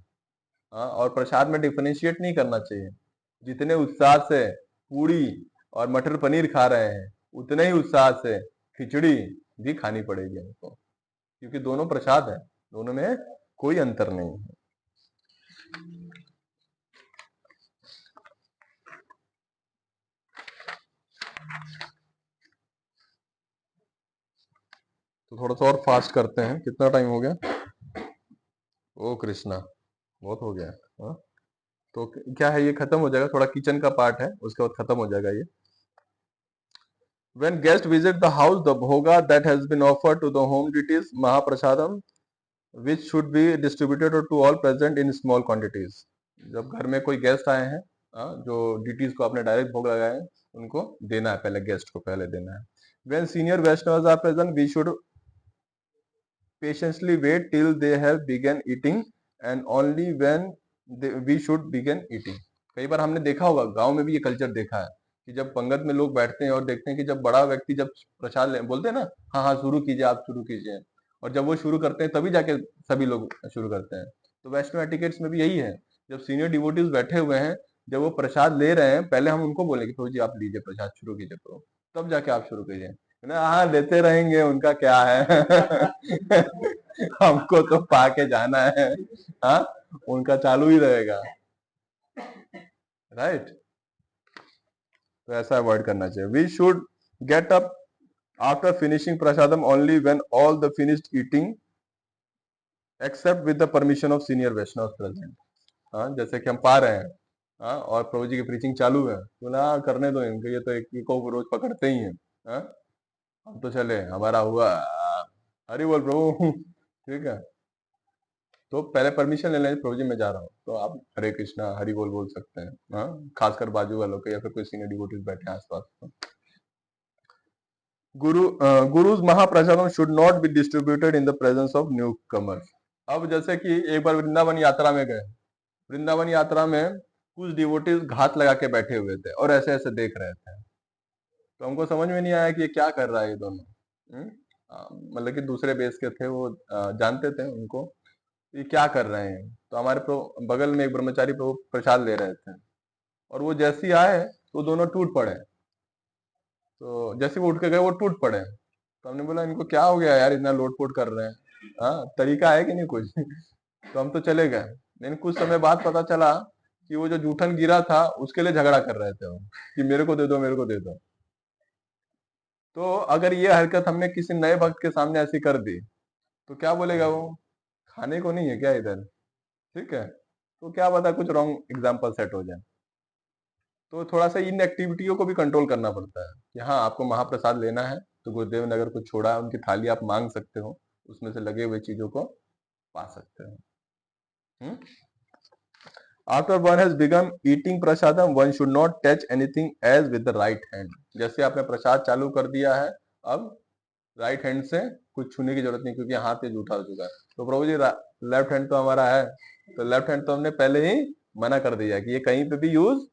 S1: और प्रसाद में डिफरेंशिएट नहीं करना चाहिए, जितने उत्साह से पूड़ी और मटर पनीर खा रहे हैं उतने ही उत्साह से खिचड़ी भी खानी पड़ेगी हमको, क्योंकि दोनों प्रसाद है, दोनों में कोई अंतर नहीं है। तो थोड़ा सा और फास्ट करते हैं, कितना टाइम हो गया, ओ कृष्णा, बहुत हो गया। हाँ, तो क्या है, ये खत्म हो जाएगा, थोड़ा किचन का पार्ट है, उसके बाद खत्म हो जाएगा ये। When guests visit the house, the bhoga that has been offered to the home deities Mahaprasadam, which should be distributed to all present in small quantities. जब घर में कोई गेस्ट आए हैं, जो डिटीज को आपने डायरेक्ट भोग लगाए हैं, उनको देना है, पहले गेस्ट को पहले देना है. When senior Vaishnavas are present, we should patiently wait till they have begun eating, and only when we should begin eating. कई बार हमने देखा होगा, गांव में भी ये कल्चर देखा है कि जब पंगत में लोग बैठते हैं और देखते हैं कि जब बड़ा व्यक्ति जब प्रसाद ले बोलते हैं ना, हाँ हाँ शुरू कीजिए, आप शुरू कीजिए, और जब वो शुरू करते हैं तभी जाके सभी लोग शुरू करते हैं. तो वैष्णव एटिकेट्स में भी यही है, जब सीनियर डिवोटीज बैठे हुए हैं, जब वो प्रसाद ले रहे हैं, पहले हम उनको बोले कि प्रभु जी आप लीजिए प्रसाद, शुरू कीजिए प्रभु, तब जाके आप शुरू कीजिए ना. हाँ लेते रहेंगे, उनका क्या है हमको तो पाके जाना है. हाँ, उनका चालू ही रहेगा, राइट. तो ऐसा अवॉइड करना चाहिए. We should get up after finishing prasadam only when all the finished eating except with the permission of senior Vaishnava present. हाँ, जैसे कि हम पा रहे हैं, हाँ, और प्रभु जी की प्रीचिंग चालू है, बोला करने दो इनको, ये तो एक को रोज पकड़ते ही हैं. हाँ, हम तो चले, हमारा हुआ, हरि बोल प्रभु. ठीक है, तो पहले परमिशन ले लें, प्रभु जी मैं जा रहा हूँ, तो आप हरे कृष्णा हरि बोल सकते हैं. हाँ, खासकर बाजू वालों के या फिर कोई सीनियर डिवोटीज बैठे हैं आसपास. Guru's mahaprasadam should not be distributed in the presence of newcomers. अब जैसे कि एक बार वृंदावन यात्रा में गए, वृंदावन यात्रा में कुछ डिवोटीज घात लगा के बैठे हुए थे और ऐसे ऐसे देख रहे थे, तो हमको समझ में नहीं आया कि ये क्या कर रहा है ये दोनों. मतलब कि दूसरे बेस के थे वो, जानते थे उनको, ये क्या कर रहे हैं. तो हमारे बगल में एक ब्रह्मचारी प्रभु प्रसाद ले रहे थे, और वो जैसे ही आए तो दोनों टूट पड़े. तो जैसे वो उठ के गए वो टूट पड़े, तो हमने बोला इनको क्या हो गया यार, इतना लोटपोट कर रहे हैं, हाँ तरीका है कि नहीं कुछ. तो हम तो चले गए, लेकिन कुछ समय बाद पता चला कि वो जो जूठन गिरा था उसके लिए झगड़ा कर रहे थे वो, कि मेरे को दे दो, मेरे को दे दो. तो अगर ये हरकत हमने किसी नए भक्त के सामने ऐसी कर दी, तो क्या बोलेगा वो, खाने को नहीं है क्या इधर. ठीक है, तो क्या पता कुछ रॉन्ग एग्जाम्पल सेट हो जाए. तो थोड़ा सा इन एक्टिविटियों को भी कंट्रोल करना पड़ता है कि हाँ आपको महाप्रसाद लेना है, तो गुरुदेव ने अगर कुछ छोड़ा है, उनकी थाली आप मांग सकते हो, उसमें से लगे हुए चीजों को पा सकते हो. After one has begun eating prasadam, one should not touch anything as with the right hand. जैसे आपने प्रसाद चालू कर दिया है, अब राइट हैंड से कुछ छूने की जरूरत नहीं, क्योंकि हाथ ये जूठा हो चुका है. तो प्रभु जी लेफ्ट हैंड तो हमारा है, तो लेफ्ट हैंड तो हमने पहले ही मना कर दिया कि ये कहीं पे भी यूज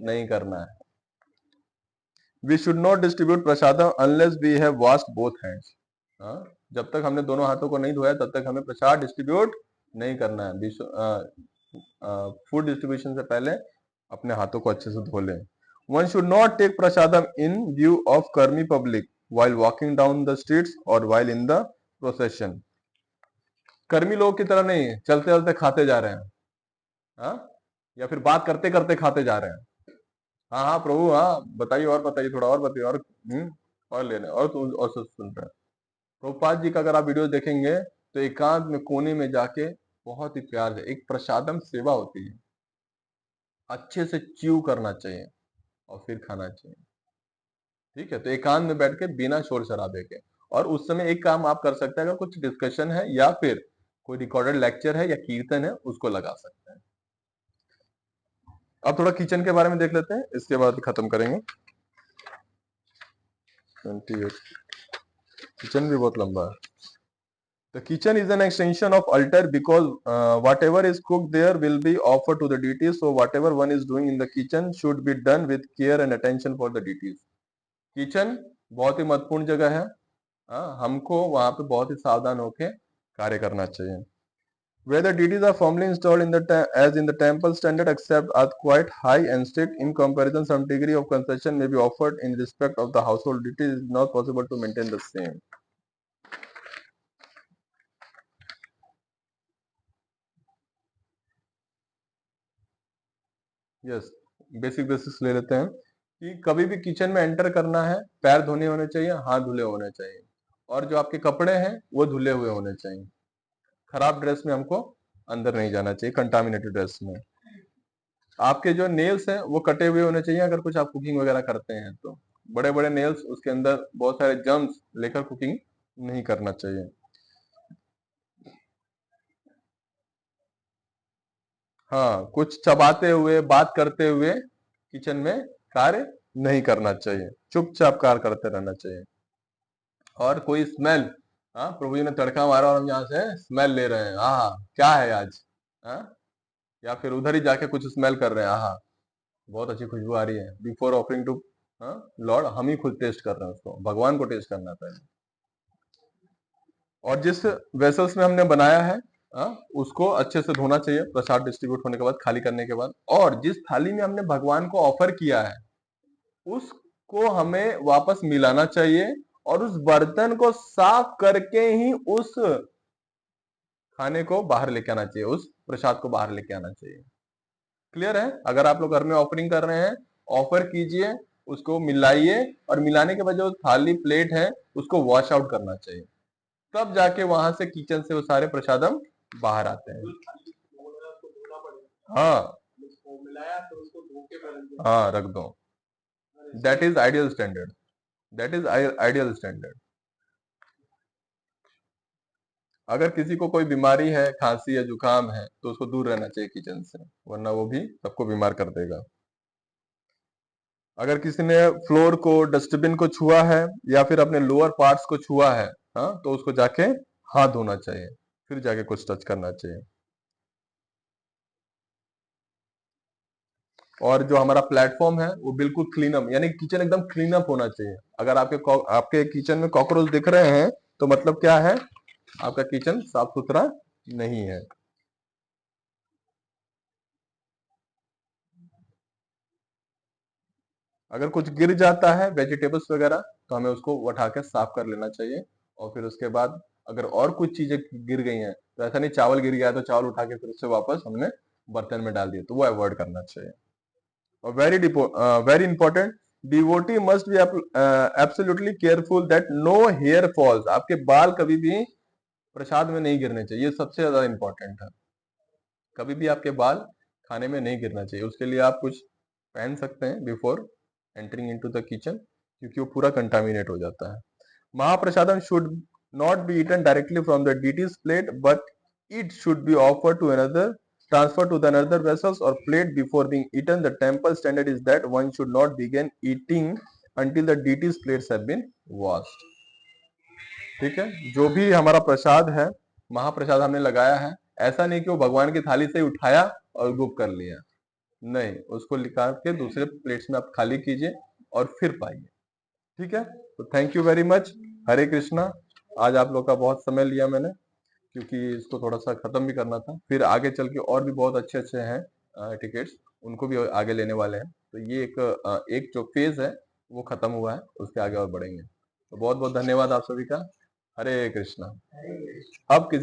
S1: नहीं करना है. We should not distribute prasadam unless we have washed both hands. जब तक हमने दोनों हाथों को नहीं धोया तब तक हमें प्रसाद डिस्ट्रीब्यूट नहीं करना है. फूड डिस्ट्रीब्यूशन से पहले अपने हाथों को अच्छे से धो लें. One should not take prasadam in view of karmi public while walking down the streets or while in the procession. कर्मी लोग की तरह नहीं, चलते चलते खाते जा रहे हैं, हाँ, या फिर बात करते करते खाते जा रहे हैं. हाँ हाँ प्रभु, हाँ बताइए, और बताइए, थोड़ा और बताइए, और लेने, और सुन रहे हैं. प्रभुपाद जी का अगर आप वीडियो देखेंगे तो एकांत में कोने में जाके बहुत ही प्यार से एक प्रसादम सेवा होती है, अच्छे से च्यू करना चाहिए और फिर खाना चाहिए. ठीक है, तो एकांत में बैठ के बिना शोर शराबे के, और उस समय एक काम आप कर सकते हैं, अगर कुछ डिस्कशन है या फिर कोई रिकॉर्डेड लेक्चर है या कीर्तन है, उसको लगा सकते हैं. अब थोड़ा किचन के बारे में देख लेते हैं, इसके बाद खत्म करेंगे. 28 किचन भी बहुत लंबा है. The kitchen is an extension of altar because whatever is cooked there will be offered to the deities. So whatever one is doing in the kitchen should be done with care and attention for the deities. Kitchen बहुत ही महत्वपूर्ण जगह है, हमको वहां पे बहुत ही सावधान होके कार्य करना चाहिए. Whether deities are firmly installed in the as in the temple standard except are quite high and strict in comparison, some degree of concession may be offered in respect of the household deities. It is not possible to maintain the same. Yes, basics ले लेते हैं कि कभी भी kitchen में enter करना है, पैर धोने होने चाहिए, हाथ धुले होने चाहिए, और जो आपके कपड़े हैं वो धुले हुए होने चाहिए. खराब ड्रेस में हमको अंदर नहीं जाना चाहिए कंटामिनेटेड ड्रेस में। आपके जो नेल्स हैं वो कटे हुए होने चाहिए अगर कुछ आप कुकिंग वगैरह करते हैं तो। बड़े बड़े नेल्स, उसके अंदर बहुत सारे जर्म्स लेकर कुकिंग नहीं करना चाहिए। हाँ, कुछ चबाते हुए, बात करते हुए किचन में कार्य नहीं करना चाहिए, चुपचाप कार्य करते रहना चाहिए। और कोई स्मेल, हाँ प्रभु जी ने तड़का मारा और हम यहाँ से स्मेल ले रहे हैं, हाँ क्या है आज, हाँ, या फिर उधर ही जाके कुछ स्मेल कर रहे हैं, हाँ बहुत अच्छी खुशबू आ रही है, बिफोर ऑफरिंग टू लॉर्ड, हम ही खुद टेस्ट कर रहे हैं उसको, भगवान को टेस्ट करना है पहले। और जिस वेसल्स में हमने बनाया है, उसको अच्छे से धोना चाहिए प्रसाद डिस्ट्रीब्यूट होने के बाद, खाली करने के बाद। और जिस थाली में हमने भगवान को ऑफर किया है उसको हमें वापस मिलाना चाहिए, और उस बर्तन को साफ करके ही उस खाने को बाहर लेके आना चाहिए, उस प्रसाद को बाहर लेके आना चाहिए। क्लियर है? अगर आप लोग घर में ऑफरिंग कर रहे हैं, ऑफर कीजिए, उसको मिलाइए, और मिलाने के बाद जो थाली प्लेट है उसको वॉश आउट करना चाहिए, तब जाके वहां से किचन से वो सारे प्रसादम बाहर आते हैं। हाँ हाँ, रख दो। That is ideal standard, that is ideal standard. अगर किसी को कोई बीमारी है, खांसी या जुकाम है, तो उसको दूर रहना चाहिए किचन से, वरना वो भी सबको बीमार कर देगा। अगर किसी ने फ्लोर को, डस्टबिन को छुआ है, या फिर अपने लोअर पार्ट्स को छुआ है, हाँ, तो उसको जाके हाथ धोना चाहिए, फिर जाके कुछ टच करना चाहिए। और जो हमारा प्लेटफॉर्म है वो बिल्कुल क्लीन अप, यानी किचन एकदम क्लीन अप होना चाहिए। अगर आपके किचन में कॉकरोच दिख रहे हैं तो मतलब क्या है, आपका किचन साफ सुथरा नहीं है। अगर कुछ गिर जाता है वेजिटेबल्स वगैरह, तो हमें उसको उठा के साफ कर लेना चाहिए। और फिर उसके बाद अगर और कुछ चीजें गिर गई हैं, तो ऐसा नहीं चावल गिर गया तो चावल उठा के फिर उससे वापस हमने बर्तन में डाल दिया, तो वो अवॉइड करना चाहिए। और very important, devotee must be absolutely careful that no hair falls, आपके बाल कभी भी प्रसाद में नहीं गिरने चाहिए, ये सबसे ज्यादा इंपॉर्टेंट है। कभी भी आपके बाल खाने में नहीं गिरना चाहिए। उसके लिए आप कुछ पहन सकते हैं before entering into the kitchen, क्योंकि वो पूरा कंटामिनेट हो जाता है। Mahaprasadam should not be eaten directly from the deity's plate, but it should be offered to another, transferred to the another vessels or plate before being eaten. The temple standard is that one should not begin eating until the deity's plates have been washed. ठीक है, जो भी हमारा प्रसाद है, महाप्रसाद हमने लगाया है, ऐसा नहीं कि वो भगवान की थाली से उठाया और गुप कर लिया, नहीं, उसको निकाल के दूसरे प्लेट्स में आप खाली कीजिए और फिर पाइए। ठीक है, तो थैंक यू वेरी मच। हरे कृष्णा। आज आप लोग का बहुत समय लिया मैंने, क्योंकि इसको थोड़ा सा खत्म भी करना था, फिर आगे चल के और भी बहुत अच्छे अच्छे हैं टिकट्स, उनको भी आगे लेने वाले हैं। तो ये एक जो फेज है वो खत्म हुआ है, उसके आगे और बढ़ेंगे। तो बहुत बहुत धन्यवाद आप सभी का। हरे कृष्णा। अब किसी